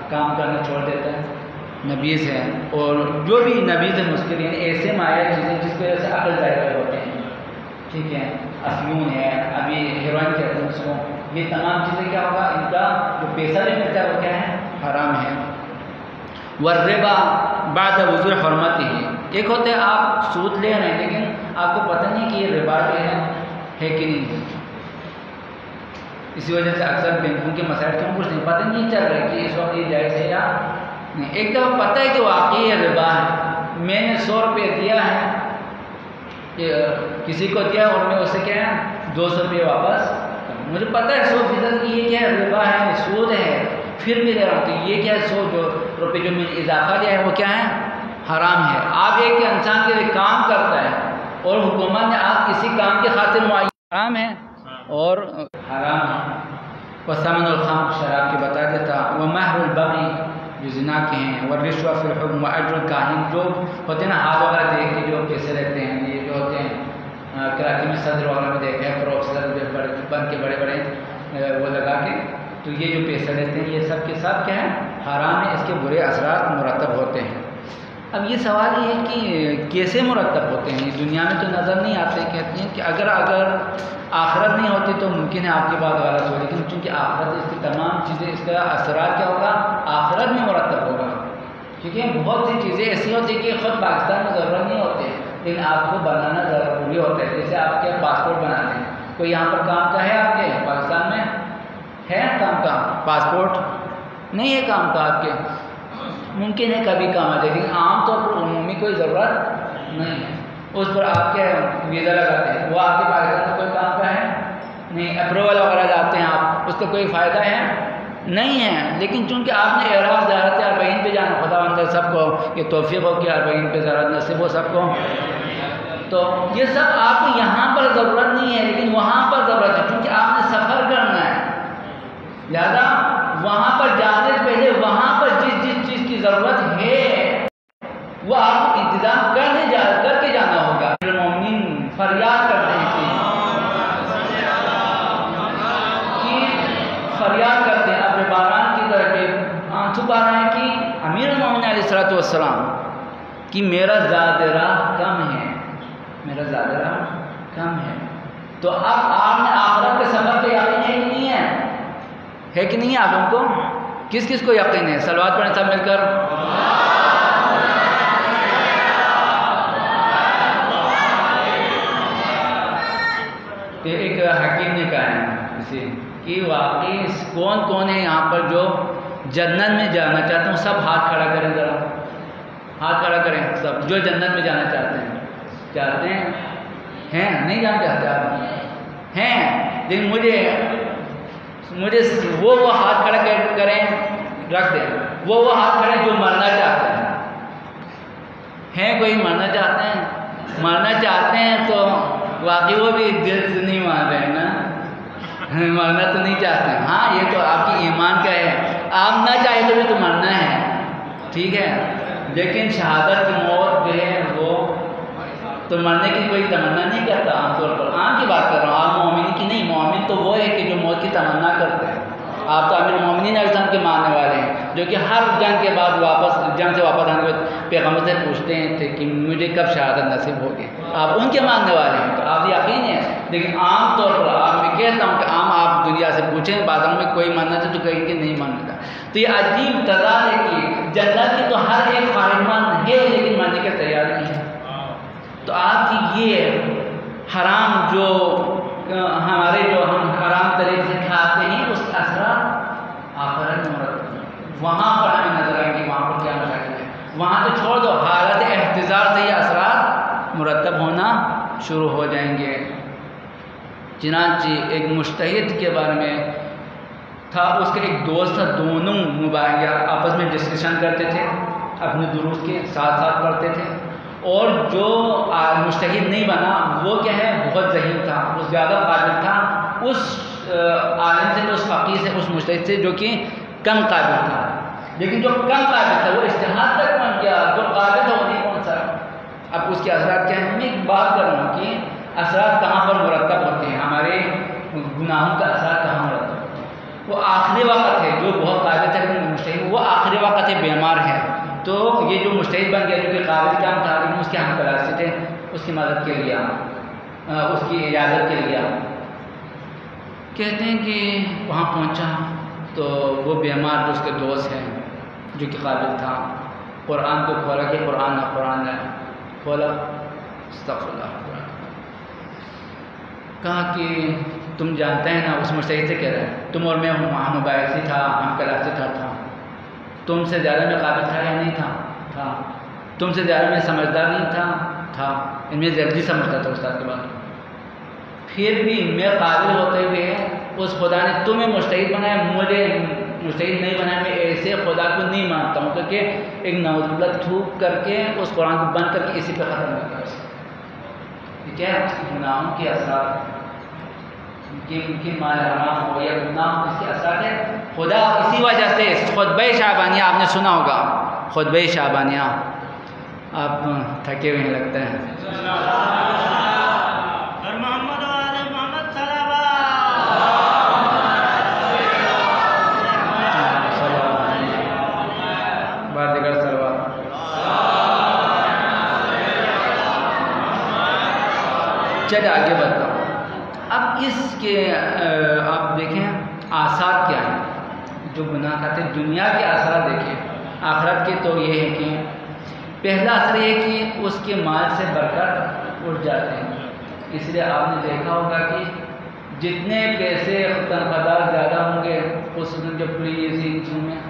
Speaker 2: کام کرنا چھوڑ دیتا ہے، نبیذ ہے. اور جو بھی نبیذ ہے مشکل، یعنی ایسے مائع چیزیں جس کی وجہ سے عقل ضائع ہوتے ہیں. ٹھیک ہے، افیون ہے، ابھی ہیروئن کہتے ہیں اس کو. یہ تمام چیزیں کیا ہوگا؟ ان کا جو پیسہ بھی ملتا ہے وہ کیا ہے؟ حرام ہے. والربا بعد وضوح حرمت ہی، ایک ہوتا ہے آپ سود لے رہے ہیں لیکن آپ کو پتہ نہیں کہ یہ ربا جو ہے کہ نہیں. اسی وجہ سے اکثر بینکوں کے مسائل کیوں پوچھتے ہیں، پتہ نہیں چل رہا کہ اس وقت یہ جائز ہے یا نہیں. ایک دفعہ پتہ ہے کہ واقعی یہ ربا ہے، میں نے 100 روپے دیا ہے کسی کو دیا اور میں اسے کیا ہے 200 روپے واپس، مجھے پتہ ہے 100% کہ یہ کیا ہے؟ ربا ہے، سود ہے، پھر بھی دے رہا ہوں. تو یہ کیا ہے؟ 100 روپے جو میں نے اضافہ دیا ہے وہ کیا ہے؟ حرام ہے. آپ ایک انسان کے لیے کام کرتا ہے اور حکومت نے آپ کسی کام کی خاطر معین، حرام ہے اور حرام ہے. وثمن الخمر، شراب کی بتا دیتا. ومہر البغی، جو زنا کے ہیں. والرشوہ فی الحکم. واجر الکاہن، جو ہوتے ہیں نا ہاتھ وغیرہ دیکھ کے جو پیسے لیتے ہیں، یہ جو ہوتے ہیں کراچی میں صدر وغیرہ میں دیکھے ہیں پروفیسر بن کے بڑے بڑے وہ لگا کے، تو یہ جو پیسے لیتے ہیں یہ سب کے ساتھ کیا ہے؟ حرام ہے. اس کے برے اثرات مرتب ہوتے ہیں. اب یہ سوال یہ ہے کہ کیسے مرتب ہوتے ہیں؟ دنیا میں تو نظر نہیں آتے. کہتے ہیں کہ اگر آخرت نہیں ہوتی تو ممکن ہے آپ کی بات غلط ہو، لیکن چونکہ آخرت، اس کی تمام چیزیں، اس کا اثرات کیا ہوگا؟ آخرت میں مرتب ہوگا. ٹھیک ہے، بہت سی چیزیں ایسی ہوتی ہیں کہ خود پاکستان میں ضرورت نہیں ہوتے لیکن آپ کو بنانا ضروری ہوتا ہے. جیسے آپ کے پاسپورٹ بناتے ہیں، کوئی یہاں پر کام کا ہے آپ کے پاکستان میں؟ ہے کام کا؟ پاسپورٹ نہیں ہے کام کا آپ کے؟ ممکن ہے کبھی کام آ جائے لیکن عام طور پر عمومی کوئی ضرورت نہیں ہے. اس پر آپ کے ویزا لگاتے ہیں، وہ آپ کے پاکستان میں کوئی کام کا ہے نہیں. اپروول وغیرہ جاتے ہیں آپ، اس کا کوئی فائدہ ہے نہیں ہے. لیکن چونکہ آپ نے اعراف زیارت اربعین پہ جانا، خدا اندر سب کو یہ توفیق ہو کہ اربعین پہ زیارت نصیب ہو سب کو، تو یہ سب آپ کو یہاں پر ضرورت نہیں ہے لیکن وہاں پر ضرورت ہے. چونکہ آپ نے سفر کرنا ہے، لہذا وہاں پر جانے سے پہلے وہاں پر جس چیز کی ضرورت ہے وہ آپ کو انتظام کر کے جانا ہوگا. مومنین فریاد کرتے ہیں فریاد کرتے ہیں اپنے باران کی طرح کے آنسو پا رہے ہیں کہ امیر المومنین علیہ الصلوۃ والسلام کہ میرا زاد راہ کم ہے، میرا زاد راہ کم ہے. تو اب آپ نے آخرت کے سفر پہ یقین ہے کہ نہیں ہے؟ ہے کہ نہیں؟ آپ لوگوں کو کس کس کو یقین ہے؟ صلوات پڑھیں سب مل کر. کہ ایک حکیم نے کہا ہے اسے کہ واقعی کون کون ہے یہاں پر جو جنت میں جانا چاہتے ہیں؟ سب ہاتھ کھڑا کریں ذرا، ہاتھ کھڑا کریں سب جو جنت میں جانا چاہتے ہیں. چاہتے ہیں نہیں جانا چاہتے آپ ہیں، لیکن مجھے وہ ہاتھ کھڑا کریں، رکھ دیں وہ ہاتھ کھڑے جو مرنا چاہتے ہیں کوئی مرنا چاہتے ہیں؟ مرنا چاہتے ہیں تو واقعی وہ بھی دل سے نہیں مان رہے ہیں نا، مرنا تو نہیں چاہتے ہیں. ہاں یہ تو آپ کی ایمان کا ہے، آپ نہ چاہے تو بھی تو مرنا ہے، ٹھیک ہے، لیکن شہادت کی موت جو ہے وہ تو مرنے کی کوئی تمنا نہیں کرتا عام طور پر. عام کی بات کر رہا ہوں، آپ مومن کی نہیں. مومن تو وہ ہے کہ جو موت کی تمنا کرتے ہیں. آپ تو امیر المومنین علیہ السلام کے ماننے والے ہیں، جو کہ ہر جنگ کے بعد جنگ سے واپس آنے کے بعد پیغمبر سے پوچھتے تھے کہ مجھے کب شہادت نصیب ہوگی. آپ ان کے ماننے والے ہیں تو آپ یقین ہے. لیکن عام طور پر آپ میں کہتا ہوں کہ عام آپ دنیا سے پوچھیں، بازاروں میں کوئی ماننا چاہے تو کہیں کہ نہیں ماننا. تو یہ عجیب تضاد ہے کہ جنت کی تو ہر ایک خواہشمند ہے لیکن ماننے کے تیار نہیں ہے. تو آپ کی یہ حرام جو ہمارے جو ہم حرام طریقے سے کھاتے ہیں اس کے اثرات آخرت میں مرتب وہاں پر ہمیں نظر آئیں گے. وہاں پر کیا مشاہد ہے؟ وہاں تو چھوڑ دو، حالت احتضار سے یہ اثرات مرتب ہونا شروع ہو جائیں گے. چنانچہ ایک مجتہد کے بارے میں تھا، اس کے ایک دوست تھا، دونوں مباحث آپس میں ڈسکشن کرتے تھے، اپنے دروس کے ساتھ ساتھ پڑھتے تھے. اور جو مجتہد نہیں بنا وہ کیا ہے بہت ذہین تھا، وہ زیادہ قابل تھا اس عالم سے، اس فقیر سے، اس مجتہد سے جو کہ کم قابل تھا. لیکن جو کم قابل تھا وہ اجتہاد تک بن گیا، جو قابل تھا وہ نہیں پہنچ سکا. اب اس کے اثرات کیا ہیں؟ میں ایک بات کر رہا ہوں کہ اثرات کہاں پر مرتب ہوتے ہیں، ہمارے گناہوں کا اثرات کہاں مرتب ہوتے ہیں. وہ آخری وقت ہے، جو بہت قابل تھا مجتہد وہ آخری وقت ہے، بیمار ہے. تو یہ جو مجتہد بن گیا جو کہ قابل کام تھا لیکن اس کے ہم کلاس سے تھے، اس کی مدد کے لیے اس کی اجازت کے لیے کہتے ہیں کہ وہاں پہنچا تو وہ بیمار جو اس کے دوست ہیں جو کہ قابل تھا، قرآن کو کھولا کہ قرآن نے کھولا، استغفر اللہ، کہا کہ تم جانتے ہیں نا، اس مجتہد سے کہہ رہے ہیں تم اور میں وہاں مباحثی تھا، ہم کلاس سے تھا، تم سے زیادہ میں قابل تھا یا نہیں تھا؟ تم سے زیادہ میں سمجھدار نہیں تھا. میں جلدی سمجھتا تھا استاد کے بات. پھر بھی میں قابل ہوتے ہوئے اس خدا نے تمہیں مجتہد بنایا، مجھے مجتہد نہیں بنایا. میں ایسے خدا کو نہیں مانتا ہوں کیونکہ ایک نعوذ باللہ تھوک کر کے اس قرآن کو بند کر کے اسی پہ ختم کر دیا. ٹھیک ہے، گناہوں کے اثرات کہ مال حرام ہو یا گناہ، اس کے اثرات ہیں. خدا اسی وجہ سے خطبہ شعبانیہ آپ نے سنا ہوگا، خطبہ شعبانیہ آپ تھکے ہوئے ہیں لگتا ہے. بار دیگر سلوات. چلے آگے بتاؤ. اب اس کے آپ دیکھیں آثار کیا ہیں جو گناہ کرتے ہیں. دنیا کے اثرات دیکھیں، آخرت کے تو یہ ہے کہ پہلا اثر یہ ہے کہ اس کے مال سے برکت اٹھ جاتے ہیں. اس لیے آپ نے دیکھا ہوگا کہ جتنے پیسے تنخواہ دار زیادہ ہوں گے اس جو پولیس میں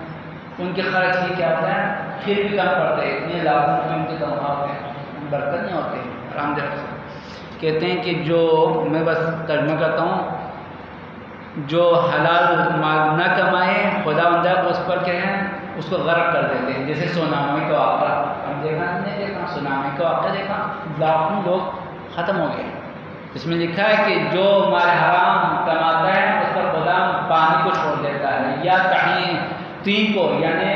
Speaker 2: ان کے خرچ کی کیا ہوتا ہے پھر بھی کم پڑتے ہیں. اتنے لاکھوں میں ان کی تنخواہ ہوتے ہیں، برکت نہیں ہوتے. آرام دہ کہتے ہیں کہ جو میں بس ترجمہ کرتا ہوں، جو حلال مال نہ کمائے خدا بندہ اس پر کیا ہے اس کو غرق کر دیتے ہیں. جیسے سونامی کا واقعہ ہم دیکھا نہیں دیکھا، سونامی کا واقعہ دیکھا، لاکھوں لوگ ختم ہو گئے. اس میں لکھا ہے کہ جو مال حرام کماتا ہے اس پر خدا پانی کو چھوڑ دیتا ہے یا کہیں تین کو یعنی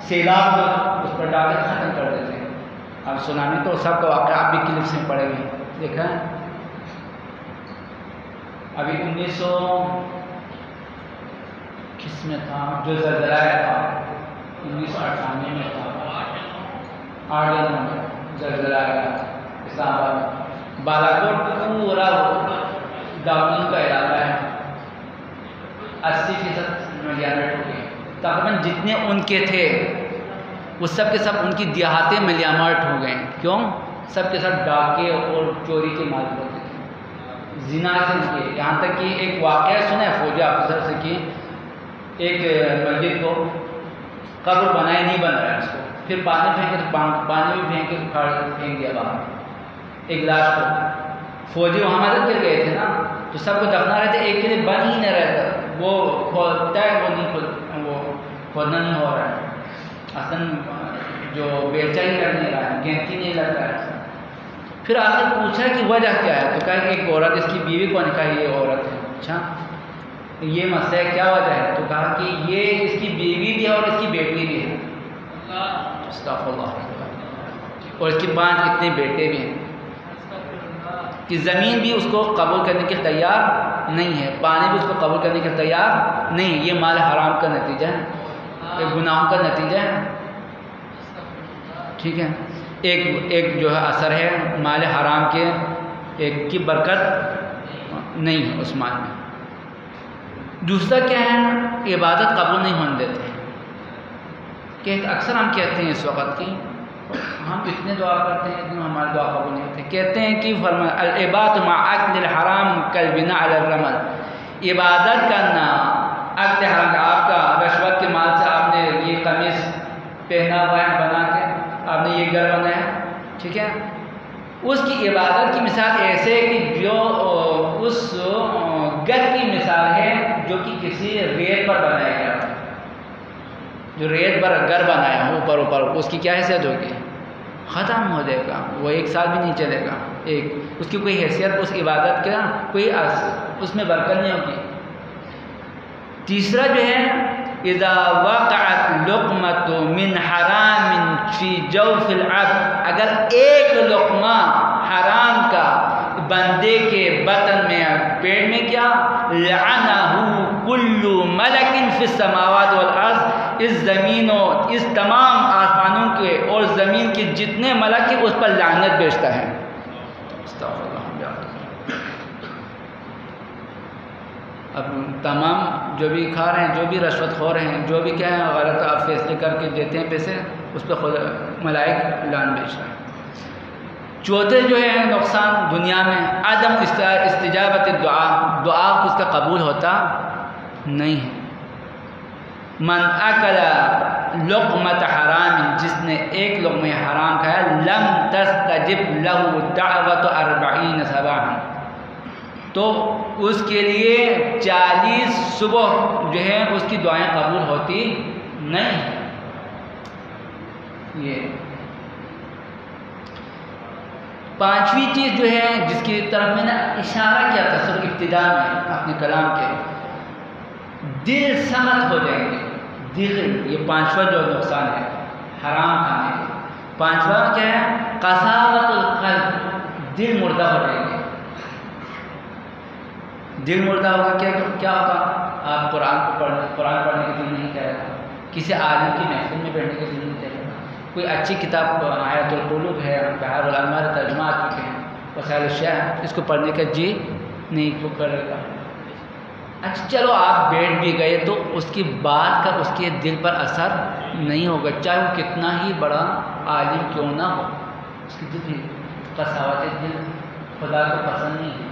Speaker 2: سیلاب کو اس پر ڈال کے ختم کر دیتے ہیں. اب سونامی تو سب کا واقعہ آپ بھی کلپس میں پڑے ہوئے دیکھا ہے. ابھی 1900 کس میں تھا جو زلزلہ تھا 1998 میں تھا، 8 جنوری میں زلزلہ آیا اسلام آباد میں. بالا کوٹ پورا گاؤں کا علاقہ ہے. 80% ملیامٹ ہو گئے. تقریباً جتنے ان کے تھے وہ سب کے سب ان کی دیہاتیں ملیامٹ ہو گئے. کیوں؟ سب کے ساتھ ڈاکے اور چوری کے مالک ہوتے تھے, زنا سے کیے. یہاں تک کہ ایک واقعہ سنا ہے فوجی آفیسر سے کہ ایک مسجد کو قبر بنائے نہیں بن رہا ہے اس کو, پھر پانی پھینکے تو پانی بھی پھینک دیا باہر ایک لاش کو. فوجی وہاں مدد کر گئے تھے نا, تو سب کو دفنا رہے تھے, ایک کے لیے بن ہی نہ رہتا, وہ کھودتا ہے وہ کھودنا نہیں ہو رہا ہے, اصلاً جو بیچا ہی کر نہیں رہا ہے, گنتی نہیں لگ رہا ہے. پھر آخر پوچھا کہ وجہ کیا ہے, تو کہا کہ ایک عورت, اس کی بیوی کو نے کہا یہ عورت ہے. اچھا یہ مسئلہ ہے, کیا وجہ ہے؟ تو کہا کہ یہ اس کی بیوی بھی ہے اور اس کی بیٹی بھی ہے. استغفر اللہ. اور اس کے 5 اتنے بیٹے بھی ہیں کہ زمین بھی اس کو قبول کرنے کے تیار نہیں ہے, پانی بھی اس کو قبول کرنے کے تیار نہیں ہے. یہ مال حرام کا نتیجہ ہے, ایک گناہوں کا نتیجہ ہے. ٹھیک ہے, ایک جو ہے اثر ہے مال حرام کے, ایک کی برکت نہیں ہے اس مال میں. دوسرا کیا ہے, عبادت قبول نہیں ہونے دیتے. کہ اکثر ہم کہتے ہیں اس وقت کی ہم اتنے دعا کرتے ہیں اتنے ہماری دعا قبول نہیں ہوتی. کہتے ہیں کہ العبادۃ مع اکل الحرام کالبناء علی الرمل, عبادت کرنا اکل حرام کا, آپ کا رشوت کے مال سے آپ نے یہ قمیص پہنا ہوا ہے بنا کے, آپ نے یہ گھر بنایا, ٹھیک ہے, اس کی عبادت کی مثال ایسے کہ جو اس گھر کی مثال ہے جو کہ کسی ریت پر بنایا گیا, جو ریت پر گھر بنایا ہو اوپر, اس کی کیا حیثیت ہوگی؟ ختم ہو جائے گا, وہ 1 سال بھی نہیں چلے گا, اس کی کوئی حیثیت, اس عبادت کا کوئی اس میں برکت نہیں ہوگی. تیسرا جو ہے اذا وقعت لقمۃ من حرام فی جوف العبد, اگر ایک لقمہ حرام کا بندے کے بطن میں پیٹ میں کیا, لعنہ کل ملک فی السماوات والارض, اس زمین و اس تمام آسمانوں کے اور زمین کے جتنے ملک ہیں اس پر لعنت بھیجتا ہے. استغفر اللہ. اب تمام جو بھی کھا رہے ہیں, جو بھی رشوت خور ہیں, جو بھی کیا ہے غلط آپ فیصلے کر کے دیتے ہیں پیسے, اس پہ خود ملائک لعن بھیج رہے ہیں. چوتھے جو ہے نقصان دنیا میں عدم استجابت دعا, دعا اس کا قبول ہوتا نہیں ہے. من اکل لقمۃ حرام, جس نے ایک لقمہ حرام کھایا, لم تستجب له دعوت 40 صباحا, تو اس کے لیے 40 صبح جو ہے اس کی دعائیں قبول ہوتی نہیں. یہ 5ویں چیز جو ہے جس کی طرف میں نے اشارہ کیا تھا سر ابتدا میں اپنے کلام کے, دل سخت ہو جائیں گے. دل, یہ 5واں جو نقصان ہے حرام کھانے کے. 5واں کیا ہے؟ قساوت القلب, دل مردہ ہو جائیں گے. دل مردہ ہوگا کیا ہوگا؟ آپ قرآن پڑھنے کے دل نہیں کرے گا, کسی عالم کی محفل میں بیٹھنے کے دل نہیں کرے گا, کوئی اچھی کتاب آیت القلوب ہے, بحار الانوار ترجمہ آ چکے ہیں, وسائل الشیخ, اس کو پڑھنے کا جی نہیں کرے گا. اچھا چلو آپ بیٹھ بھی گئے تو اس کی بات کا اس کے دل پر اثر نہیں ہوگا, چاہے وہ کتنا ہی بڑا عالم کیوں نہ ہو, اس کی دل قساوت دل خدا کو پسند نہیں ہے.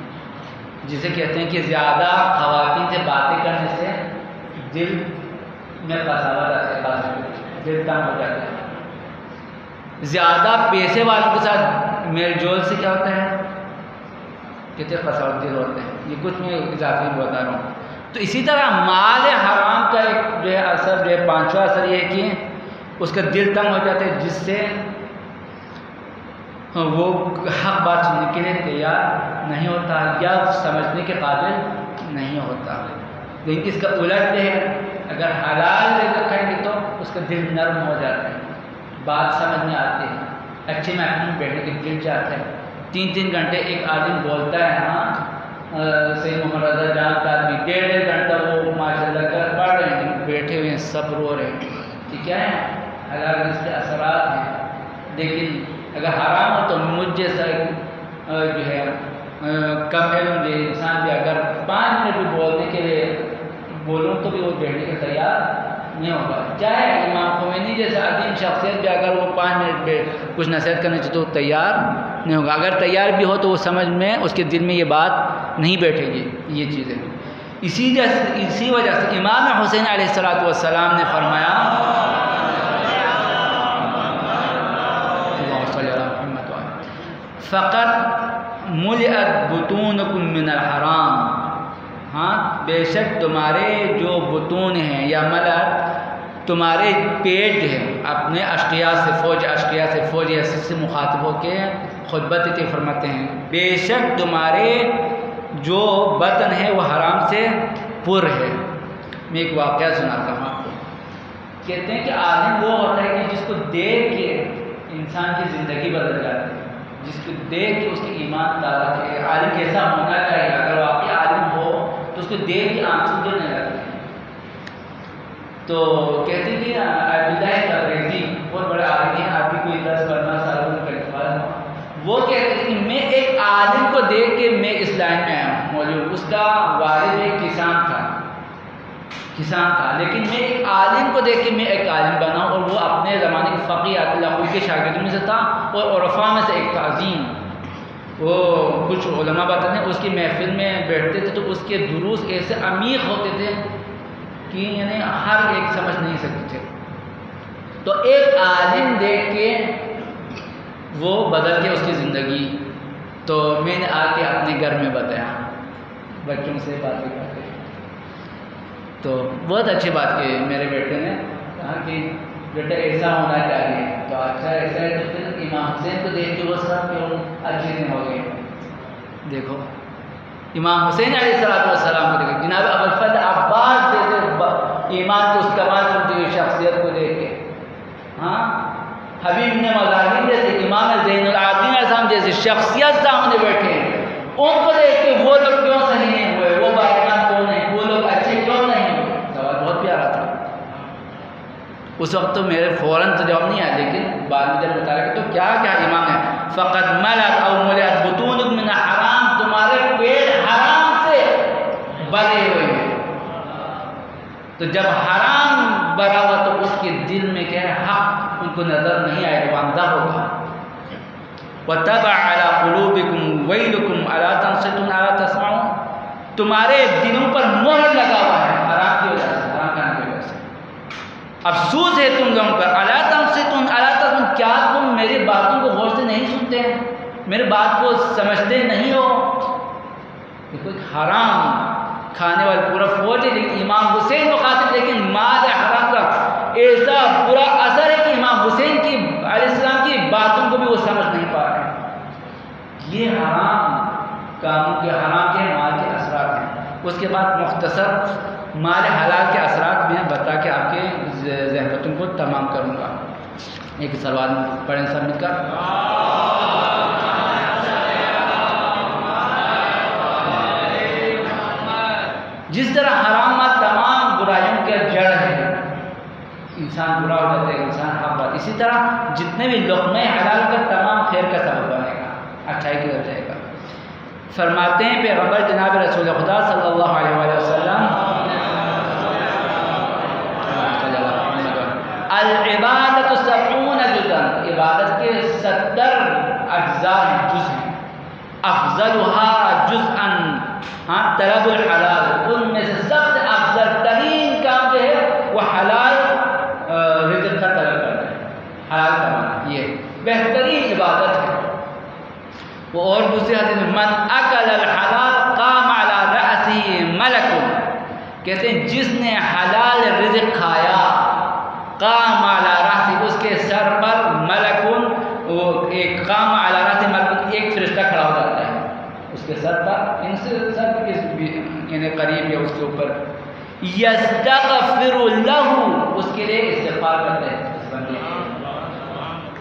Speaker 2: جسے کہتے ہیں کہ زیادہ خواتین سے باتیں کرنے سے دل میں قساوت آتی ہے, دل تنگ ہو جاتا ہے. زیادہ پیسے والوں کے ساتھ میل جول سے کیا ہوتا ہے, کتنے قساوت دل ہوتے ہیں. یہ کچھ میں اضافی بتا رہا ہوں. تو اسی طرح مال حرام کا ایک جو ہے اثر, جو ہے 5واں اثر یہ ہے کہ اس کا دل تنگ ہو جاتا ہے, جس سے وہ حق بات سننے کے لیے تیار نہیں ہوتا یا سمجھنے کے قابل نہیں ہوتا. لیکن اس کا الٹ ہے, اگر حلال رزق کھائیں گے تو اس کا دل نرم ہو جاتا ہے, بات سمجھ میں آتی ہے, اچھے محفل میں بیٹھنے کے دل چاہتا ہے. 3 گھنٹے ایک آدمی بولتا ہے, ہاں سید محمد رضا جان کا آدمی 1.5 گھنٹہ وہ ماشاء اللہ کا پڑھ رہے ہیں, بیٹھے ہوئے ہیں, سب رو رہے ہیں. ٹھیک ہے, حلال رزق کے اثرات ہیں. لیکن اگر حرام ہو تو مجھ جیسا جو ہے کم علم انسان بھی اگر 5 منٹ بھی بولنے کے لیے وہ لوگ تو بھی وہ بیٹھنے کے تیار نہیں ہوگا. چاہے امام خمینی جیسا عظیم شخصیت بھی اگر وہ 5 منٹ پہ کچھ نصیحت کرنے سے تو تیار نہیں ہوگا. اگر تیار بھی ہو تو وہ سمجھ میں اس کے دل میں یہ بات نہیں بیٹھے گی یہ چیزیں. اسی وجہ سے امام حسین علیہ السلام نے فرمایا فقط ملئت بطونکم من الحرام. ہاں بے شک تمہارے جو بطون ہیں یا ملت تمہارے پیٹ ہے اپنے اشقیاء سے فوج سے مخاطب ہو کے خطبہ دیتے فرماتے ہیں بے شک تمہارے جو بطن ہے وہ حرام سے پر ہے. میں ایک واقعہ سناتا ہوں آپ کو. کہتے ہیں کہ عالم وہ ہوتا ہے کہ جس کو دیکھ کے انسان کی زندگی بدل جاتی ہے, جس کو دیکھ کے اس کی ایمان تازہ ہے. عالم کیسا ہونا چاہیے؟ اگر واقعی عالم ہو تو اس کو دیکھ کے آنسو گرنے لگتے ہیں. تو کہتے ہیں کہ عبداللہ تبریزی بہت بڑے عالم ہیں, آپ بھی کوئی 10-15 سالوں میں قریب, وہ کہتے ہیں کہ میں ایک عالم کو دیکھ کے میں اس لائن میں آیا ہوں موجود. اس کا والد ایک کسان تھا لیکن میں ایک عالم کو دیکھ کے میں ایک عالم بنا اور وہ اپنے زمانے کے فقیہ اللہ کے شاگردوں میں سے تھا اور عرفاء میں سے ایک تھا عظیم. وہ کچھ علماء بتاتے ہیں اس کی محفل میں بیٹھتے تھے تو اس کے دروس ایسے عمیق ہوتے تھے کہ یعنی ہر ایک سمجھ نہیں سکتے تھے. تو ایک عالم دیکھ کے وہ بدل کے اس کی زندگی. تو میں نے آ کے اپنے گھر میں بتایا, بچوں سے باتیں کرتے. تو بہت اچھی بات کی میرے بیٹے نے کہا کہ بیٹا ایسا ہونا چاہیے. تو اچھا ایسا ہے تو پھر امام حسین کو دیکھ کے وہ سب کیوں اچھے نہیں ہو گئے. دیکھو امام حسین علیہ السلام کو دیکھو, جناب ابوالفضل عباس جیسے ایمان کو اس کمال کرتی ہوئی شخصیت کو دیکھ کے, ہاں حبیب بن مظاہر جیسے, امام زین العابدین علیہ السلام جیسے شخصیت سامنے بیٹھے ہیں, ان کو دیکھ کے وہ لوگ کیوں صحیح نہیں ہوئے, وہ بائیمان کیوں نہیں, وہ لوگ اچھے کیوں نہیں ہوئے. سوال بہت پیارا تھا. اس وقت تو میرے فوراً تو جواب نہیں آیا, لیکن بعد میں جب بتا رہے تو کیا امام ہے فقط ملت او ملت بطونکم من حرام, تمہارے پیٹ حرام سے بھرے ہوئے ہیں. تو جب حرام بھرا ہوا تو اس کے دل میں کیا ہے حق ان کو نظر نہیں آئے گا, اندھا ہوگا. وَتَبَعَ عَلَىٰ قُلُوبِكُمْ وَيْلُكُمْ أَلَا تَنصِتُونَ أَلَا تَسْمَعُونَ, تمہارے دلوں پر مہر لگا ہوا ہے حرام کی وجہ سے, حرام کھانے کی وجہ سے. افسوس ہے تم لوگوں پر. أَلَا تَنصِتُونَ أَلَا تَسْمَعُونَ, کیا تم میری باتوں کو غور سے نہیں سنتے ہیں, میرے بات کو سمجھتے نہیں ہو. دیکھو حرام کھانے والے پورا فوج ہے, لیکن امام حسین کو خاطر, لیکن مال حرام کا ایسا برا اثر ہے کہ امام حسین کی علیہ السلام کی باتوں کو بھی وہ سمجھ نہیں پا رہے. یہ حرام کاموں کے, حرام کے مال کے اثرات ہیں. اس کے بعد مختصر مال حلال کے اثرات میں بتا کے آپ کے ذہنتوں کو تمام کروں گا. ایک سوال پڑھیں سب مل کر. جس طرح حرامات تمام برائیوں کے جڑ ہے, انسان برا ہو جاتا ہے, انسان حق بات, اسی طرح جتنے بھی لقمے حلال کا تمام خیر کا سبب بنے گا, اچھائی کی طرف جائے گا. فرماتے ہیں پیغمبر جناب رسول خدا صلی اللہ علیہ وآلہ وسلم, العبادت 70 جزءا, عبادت کے 70 اجزاء ہیں, جز ہیں. افضلها جزءا طلب الحلال, ان میں سے سب سے افضل ترین کام جو ہے وہ حلال رزق کا طلب کرنا ہے, حلال کمانا, یہ بہترین عبادت ہے. وہ اور دوسری حدیث میں من اکل الحلال قام علی رأسہ ملک, کہتے ہیں جس نے حلال رزق کھایا, قام علی رأسہ, اس کے سر پر ملکن, وہ ایک قام علی رأسہ ملکن, ایک فرشتہ کھڑا ہو جاتا ہے اس کے سر پر, ان سے سر یعنی قریب ہے اس کے اوپر, یستغفر لہ, اس کے لیے استغفار کرتے ہیں اس بندے کے,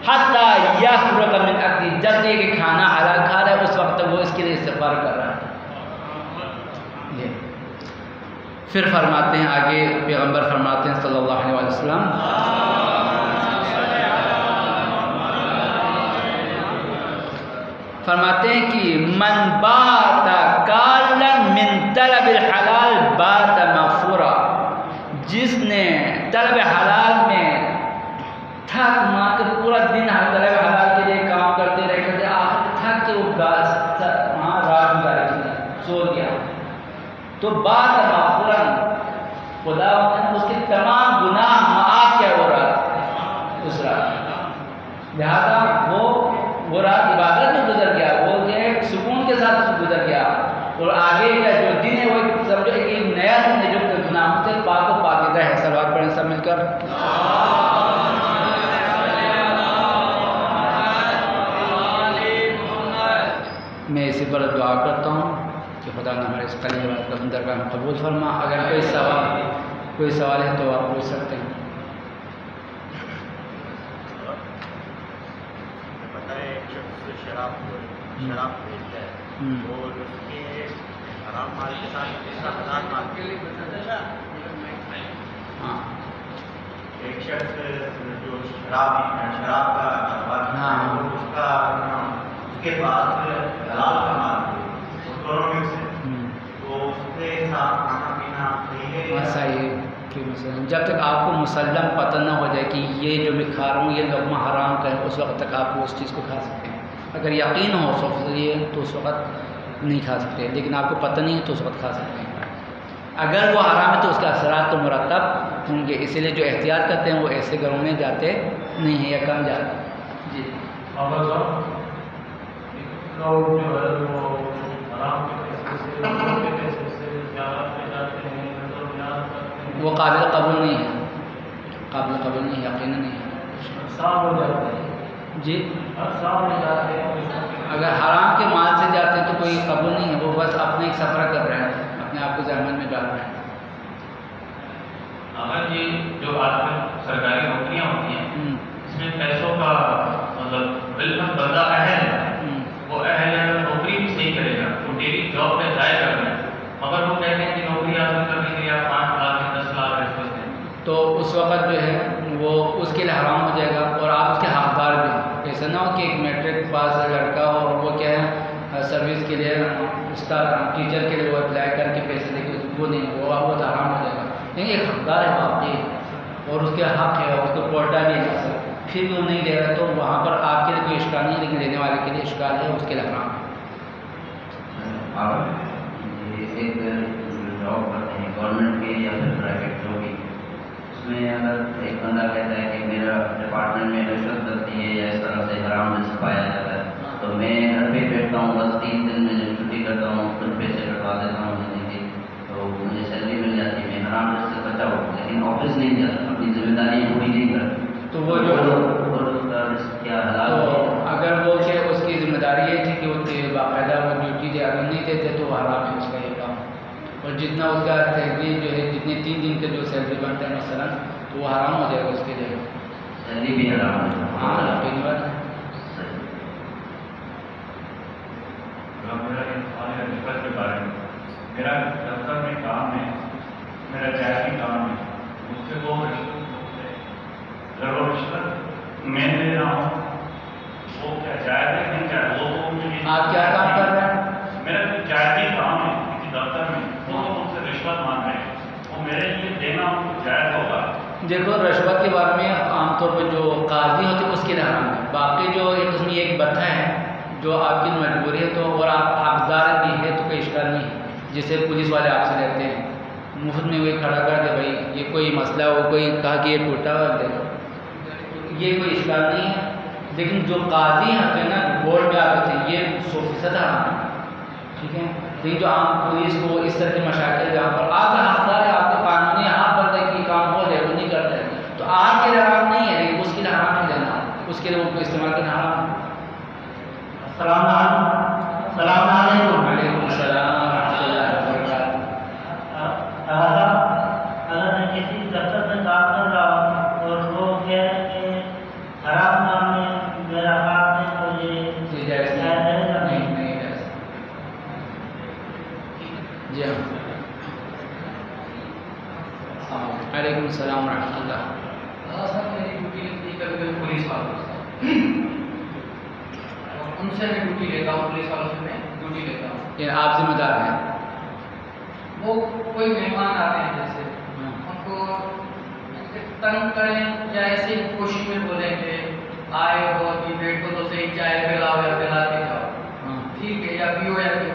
Speaker 2: حتی یفرغ من اکلی, جب یہ کہ کھانا حلال کھا رہا ہے اس وقت وہ اس کے لیے استغفار کر رہا ہے. یہ پھر فرماتے ہیں آگے پیغمبر فرماتے ہیں صلی اللہ علیہ وسلم, فرماتے ہیں کہ من بات کالا من طلب الحلال بات مغفورا, تو بعد مغفورن خدا اس کے تمام گناہ معاف کیا وہ رات اس رات. لہذا وہ رات عبادت میں گزر گیا, وہ جو ہے سکون کے ساتھ گزر گیا, اور آگے کا جو دن ہے وہ سمجھو ایک نیا دن ہے جو گناہوں سے پاک و پاکیزہ ہے. صلوات پڑھیں سب مل کر. میں اسی پر دعا کرتا ہوں کہ خدا نے ہمارے اس کلمے کو درگاہ میں قبول فرما. اگر کوئی سوال ہے تو آپ پوچھ سکتے ہیں.
Speaker 3: شراب بیچتا ہے اور اس کے حرام مال کے ساتھ حلال مال کے لیے
Speaker 2: ہاں
Speaker 3: ایک شخص جو شراب کا کاروبار اس کا اس کے پاس حلال کا مال دونوں مکس ہے تو اس کے ساتھ کھانا پینا
Speaker 2: صحیح ہے. جب تک آپ کو مسلم پتہ نہ ہو جائے کہ یہ جو میں کھا رہا ہوں یہ لقمہ حرام کا ہے, اس وقت تک آپ اس چیز کو کھا سکتے ہیں. اگر یقین ہو اس وقت یہ تو اس وقت نہیں کھا سکتے, لیکن آپ کو پتہ نہیں ہے تو اس وقت کھا سکتے ہیں. اگر وہ حرام ہے تو اس کا اثرات تو مرتب ہوں گے, اسی لیے جو احتیاط کرتے ہیں وہ ایسے گھروں میں جاتے نہیں ہیں یا کم جاتے ہیں. جی وہ قابل قبول نہیں ہے, قابل قبول نہیں, یقیناً نہیں ہے. جی اگر حرام کے مال سے جاتے ہیں تو کوئی قبول نہیں ہے, وہ بس اپنے ایک سفر کر رہے ہیں, اپنے آپ کو زحمت میں ڈال رہے ہیں.
Speaker 4: اگر یہ جو آج کل سرکاری نوکریاں ہوتی ہیں اس میں پیسوں کا مطلب بالکل بندہ اہل ہے, وہ اہل ہے نوکری بھی صحیح کرے گا, وہ ڈیلی جاب پہ جائے گا, مگر وہ کہتے ہیں کہ نوکری حاصل کرنے کے لیے آپ 5 لاکھ 10 لاکھ رشوت دیں,
Speaker 2: تو اس وقت جو ہے وہ اس کے لیے حرام ہو جائے گا اور آپ اس کے حقدار بھی ہیں. ایسا نہ ہو کہ ایک میٹرک پاس لڑکا ہو اور وہ کیا ہے سروس کے لیے استاد ٹیچر کے لیے وہ اپلائی کر کے پیسے دے کے وہ نہیں, وہ تو حرام ہو جائے گا. لیکن ایک حقدار ہے واقعی اور اس کے حق ہے, اس کو کوٹا بھی ہے, پھر بھی وہ نہیں دے رہا تو وہاں پر آپ کے لیے کوئی اشکال نہیں, لیکن دینے والے کے لیے اشکال ہے, اس کے لیے حرام ہے.
Speaker 5: ایک جاب کرتے ہیں گورنمنٹ کی یا پھر پرائیویٹ جو بھی, اس میں اگر ایک بندہ کہتا ہے کہ میرا ڈپارٹمنٹ میں رشوت لگتی ہے یا اس طرح سے حرام رزق پایا جاتا ہے, تو میں گھر پہ بیٹھتا ہوں, بس 3 دن میں جب چھٹی کرتا ہوں کچھ پیسے کٹوا دیتا ہوں مہینے کی, تو مجھے سیلری مل جاتی ہے, میں حرام رزق سے بچا ہوں, لیکن آفس نہیں جاتا, اپنی ذمہ داری پوری نہیں کرتا,
Speaker 2: تو وہ جو
Speaker 5: کیا حلال
Speaker 2: تو اگر وہ کہ اس کی ذمہ داری یہ تھی کہ وہ باقاعدہ وہ ڈیوٹی دے, اگر نہیں دیتے تو حرام ہے اس کا یہ کام. اور جتنا اس کا سیلری جو ہے جتنے 3 دن کے جو سیلری بنتا ہے مثلاً تو وہ حرام ہو جائے گا اس کے لیے,
Speaker 5: سیلری بھی حرام ہے.
Speaker 2: ہاں یقینی بات ہے.
Speaker 4: میرا رشوت کے بارے میں, میرا دفتر میں کام ہے, میرا جائزی کام ہے, مجھ سے وہ رشوت میں لے رہا ہوں, وہ کیا جائز ہے نہیں جائز, وہ
Speaker 2: آپ کیا کام کر رہے ہیں؟
Speaker 4: میرا جائزی کام ہے کسی دفتر میں, وہ مجھ سے رشوت مانگ رہے ہیں, وہ میرے لیے دینا جائز ہوگا؟
Speaker 2: دیکھو رشوت کے بارے میں عام طور پر جو قاضی ہوتے ہیں اس کے لیے حرام ہے, باقی جو ایک قسم ایک بتھا ہے جو آپ کی مجبوری ہے تو اور آپ حقدار بھی ہے تو کوئی اشکال نہیں ہے, جسے پولیس والے آپ سے لیتے ہیں مفت میں وہی کھڑا کر دے بھائی یہ کوئی مسئلہ ہو, کوئی کہا کہ یہ ٹوٹا دے, یہ کوئی اشکال نہیں ہے. لیکن جو قاضی ہوتے ہیں نا بورڈ میں آپ ہوتے ہیں یہ 100% حرام ہے, ٹھیک ہے. لیکن جو عام پولیس کو اس طرح کے مشاکل جہاں پر آپ کا حقدار ہے, آپ کا قانونی حق بنتا ہے کہ کام ہو جائے, وہ نہیں کرتا ہے تو آپ کے لیے حرام نہیں ہے, لیکن اس کے لیے حرام نہیں دینا, اس کے لیے وہ استعمال کرنا حرام ہے.
Speaker 6: السلام علیکم.
Speaker 2: وعلیکم السلام ورحمۃ اللہ وبرکاتہ.
Speaker 6: اگر میں کسی دفتر میں کام کر رہا ہوں اور وہ کہہ رہے ہیں کہ حرام کام میں میرا کام ہے تو یہ
Speaker 2: جائز
Speaker 6: ہے یا
Speaker 2: نہیں جائز. جی ہاں. وعلیکم السلام ورحمۃ اللہ.
Speaker 7: سر میری ڈیوٹی لگتی ہے کبھی پولیس والوں سے, ان سے میں ڈیوٹی لیتا ہوں, پولیس والوں سے میں ڈیوٹی لیتا ہوں.
Speaker 2: یہ آپ ذمہ دار ہیں.
Speaker 7: وہ کوئی مہمان آتے ہیں جیسے ان کو تنگ کریں یا ایسے ہی کوشش میں بولیں کہ آئے ہو کہ بیٹھ کو تو صحیح چائے پلاؤ یا پلا کے جاؤ, ٹھیک ہے, یا پیو یا پیو,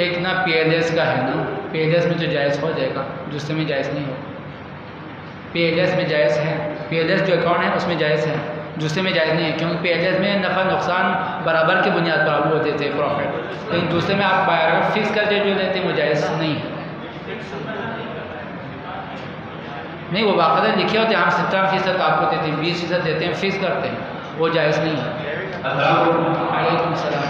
Speaker 2: ایک نا پی ایل ایس کا ہے نا، پی ایل ایس میں جو جائز ہو جائے گا، دوسرے میں جائز نہیں ہوگا. پی ایل ایس میں جائز ہے، پی ایل ایس جو اکاؤنٹ ہے اس میں جائز ہے، دوسرے میں جائز نہیں ہے، کیونکہ پی ایل ایس میں نفع نقصان برابر کی بنیاد پر آپ ہوتے تھے پروفٹ، لیکن دوسرے میں آپ بائر فکس کر کے جو لیتے ہیں وہ جائز نہیں ہے. نہیں، وہ باقاعدہ لکھے ہوتے ہیں، ہم 17% آپ کو دیتے ہیں، 20% دیتے ہیں، فکس کرتے ہیں، وہ جائز نہیں ہے. علیکم السلام.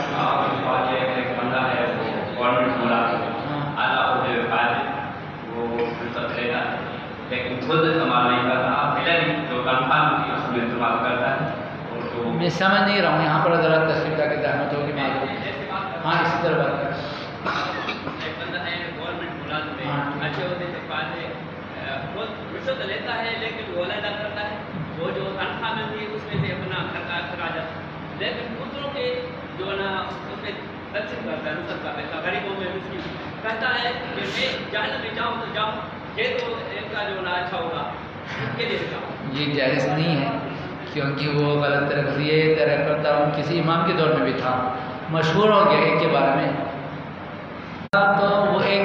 Speaker 5: لیکن خود استعمال نہیں کرتا، آپ جو تنخواہ ملتی ہے اس میں استعمال کرتا ہے.
Speaker 2: میں سمجھ نہیں رہا ہوں، یہاں پر ذرا تشریف لا کے زحمت ہوگی معلوم. ہاں اسی طرح بات کریں.
Speaker 8: ایک بندہ ہے گورنمنٹ ملازم ہے، اچھے عہدے سے فائز ہے، وہ رشوت لیتا ہے لیکن وہ علیحدہ کرتا ہے، وہ جو تنخواہ ملتی ہے اس میں سے اپنا خراج، لیکن دوسروں کے جو ہے نا اس میں تقسیم کرتا ہے رشوت کا پیسہ، غریبوں میں مسکین کہتا ہے کہ میں جہنم میں جاؤں تو جاؤں، یہ تو ایک کا جو نا اچھا ہوگا، کے لیے جاؤں.
Speaker 2: یہ جائز نہیں ہے، کیونکہ وہ غلط طرح یہ طرح کرتا ہوں. کسی امام کے دور میں بھی تھا، مشہور ہو گیا ایک کے بارے میں. تو وہ ایک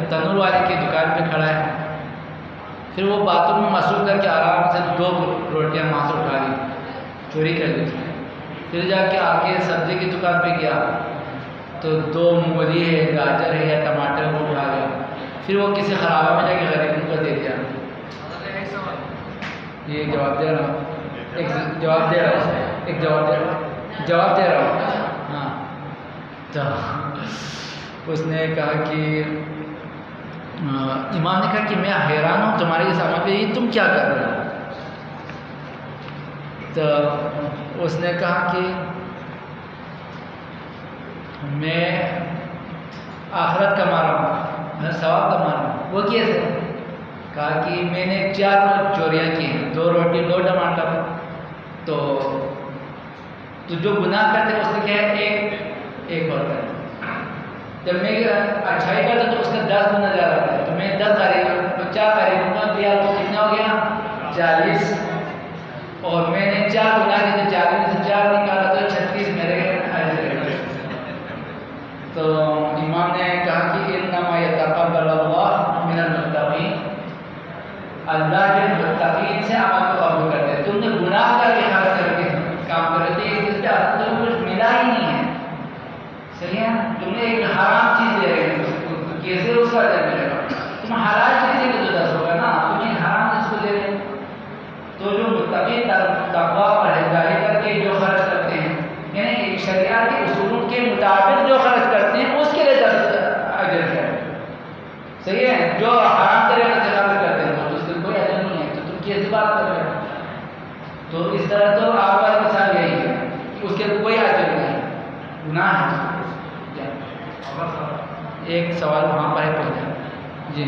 Speaker 2: تنور والے کی دکان پہ کھڑا ہے، پھر وہ باتوں میں مصروف کر کے آرام سے 2 روٹیاں وہاں سے اٹھا لی، چوری کر لی. پھر جا کے آگے سبزی کی دکان پہ گیا تو 2 مولی ہے، گاجر ہے یا ٹماٹر وہ اٹھا گیا. پھر وہ کسی خرابہ میں جا کے غریبوں کو دے دیا. یہ جواب دے رہا ہوں، ایک جواب دے رہا ہوں، ایک جواب دے رہا ہوں. ہاں، تو اس نے کہا کہ امام نے کہا کہ میں حیران ہوں تمہارے یہ سامان پہ، یہ تم کیا کر رہے ہو؟ تو اس نے کہا کہ میں آخرت کما رہا ہوں، میں ثواب کما رہا ہوں. وہ کیسے؟ کہا کہ میں نے 4 چوریاں کی ہیں، 2 روٹی 2 ٹماٹر. تو جو گناہ کرتے ہیں اس نے کیا ہے ایک اور کرتے. جب میں اچھائی کرتا تو اس کا 10 گنا زیادہ ہے، تو میں 10 غریب 4 غریبوں کا دیا تو کتنا ہو گیا 40. اور میں نے 4 گنا کی تو 40 میں سے 4 نکالا تو 36 میرے تو امام نے کہا کہ انما یتقبل اللہ من المتقین، اللہ کے متقین سے عمل کو قبول کرتے ہیں. تم نے گناہ کر کے خرچ کر کے کام کر رہے تھے، اس سے تم کچھ ملا ہی نہیں ہے. صحیح ہے، تم نے ایک حرام چیز دے رہے ہو، کیسے اس کا اجر ملے گا؟ تم حلال چیز دے کے تو 10 ہوگا نا، تم ایک حرام چیز کو دے رہے ہو. تو جو متقی تقویٰ پرہیزگاری کر کے جو خرچ کرتے ہیں، یعنی شریعت کے اصولوں کے مطابق جو خرچ کرتے ہیں اس کے لیے اجر ہے. صحیح ہے، جو حرام طریقے سے خرچ کرتے ہیں تو اس کے کوئی اجر نہیں ہے. تو تم کیسی بات کر رہے ہو؟ تو اس طرح تو آپ کا مثال یہی ہے کہ اس کے کوئی اجر نہیں ہے، گناہ ہے. ایک سوال وہاں پر ہے پہنچا. جی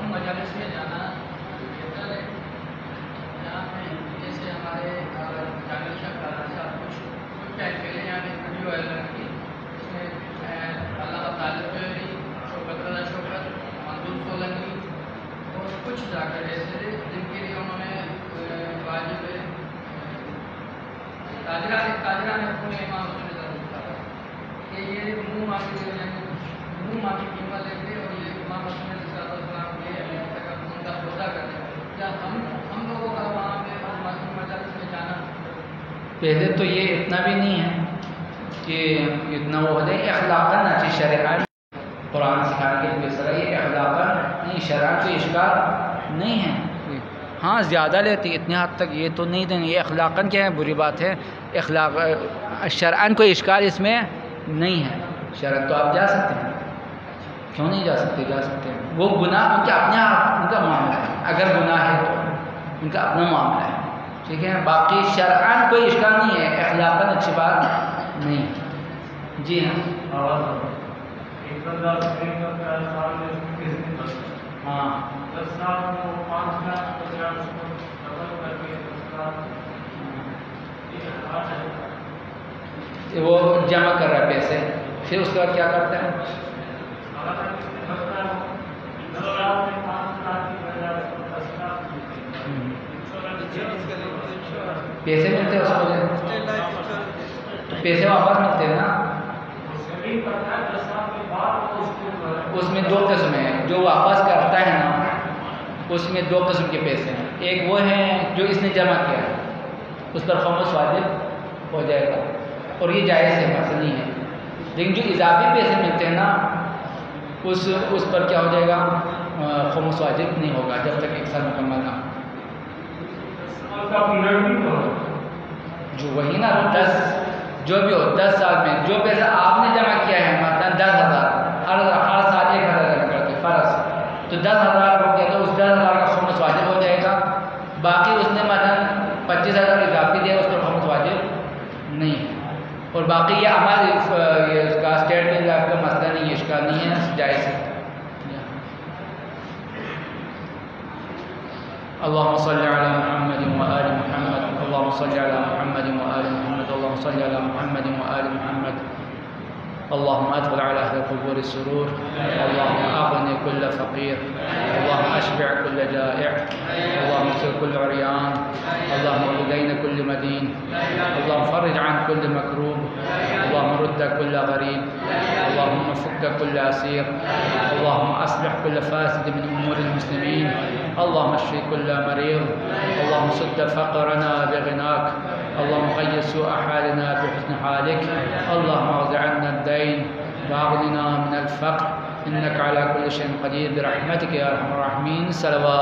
Speaker 7: مجالس میں جانا بہتر ہے، یہاں پہ جیسے ہمارے جاوید شاہ کراچی صاحب کچھ ٹائم پہلے یہاں ایک ویڈیو وائرل کی، اس میں علامہ طالب جوہری، شوکت رضا شوکت، منظور سولنگی اور کچھ ذاکر ایسے تھے جن کے لیے انہوں نے واجب تاجران اپنے امام حسین ضرور کہا کہ یہ منہ مانگی قیمت لیتے اور یہ امام حسین السلام کے ان کا سودا کرتے. کیا ہم لوگوں کا وہاں پہ مجالس میں جانا؟
Speaker 2: پہلے تو یہ اتنا بھی نہیں ہے کہ اتنا وہ ہو جائے. اخلاقاً اچھی شرائط قرآن سکھانے کے فیصلہ یہ اخلاقاً نہیں، شرائط کوئی اشکال نہیں ہے. ہاں زیادہ لیتی اتنے حد تک یہ تو نہیں دیں گے. یہ اخلاقاً کیا ہے، بری بات ہے. اخلاق شرعاً کوئی اشکال اس میں نہیں ہے. شرعاً تو آپ جا سکتے ہیں، کیوں نہیں جا سکتے؟ جا سکتے ہیں. وہ گناہ ان کے اپنے آپ ان کا معاملہ ہے، اگر گناہ ہے تو ان کا اپنا معاملہ ہے. ٹھیک ہے، باقی شرعاً کوئی اشکال نہیں ہے، اخلاقاً اچھی بات نہیں. جی ہاں ہاں وہ جمع کر رہا ہے پیسے، پھر اس کے بعد کیا کرتے ہیں؟ پیسے ملتے ہیں اس کو پیسے واپس ملتے ہیں نا، اس میں دو قسم ہیں، جو واپس کرتا ہے نا اس میں دو قسم کے پیسے ہیں، ایک وہ ہیں جو اس نے جمع کیا ہے اس پر خمس واجب ہو جائے گا اور یہ جائز ہے، مسئلہ نہیں ہے، لیکن جو اضافی پیسے ملتے ہیں نا اس پر کیا ہو جائے گا، خمس واجب نہیں ہوگا جب تک 1 سال مکمل نہ ہو۔ جو وہی نا 10 جو بھی ہو 10 سال میں جو پیسہ آپ نے جمع کیا ہے، مثلا 10,000 ہر سال 1,000 جمع کرتے فرض، تو 10,000 ہو گیا تو اس 10,000 کا خمس واجب ہو جائے گا، باقی اس نے مثلا 25,000 اضافی دیا اس پر خمس واجب نہیں ہے، اور باقی یہ عمل اس کا اسٹیٹ میں کا مسئلہ نہیں ہے، اشکال نہیں ہے، جائز ہے۔ اللهم صل على محمد وآل محمد، اللهم صل على محمد وآل محمد، اللهم صل على محمد وآل محمد، اللهم ادخل على اهل القبور السرور، اللهم اغني كل فقير، اللهم اشبع كل جائع، اللهم اغفر كل عريان، اللهم اقض دين كل مدين، اللهم فرج عن كل مكروب، اللهم رد كل غريب، اللهم فك كل اسير، اللهم اصلح كل فاسد من امور المسلمين، اللهم اشف كل مريض، اللهم سد فقرنا بغناك، اللهم غير سوء حالنا بحسن حالك، اللهم اغض عنا الدين واغننا من الفقر، انك على كل شيء قدير برحمتك يا ارحم الراحمين. صلوات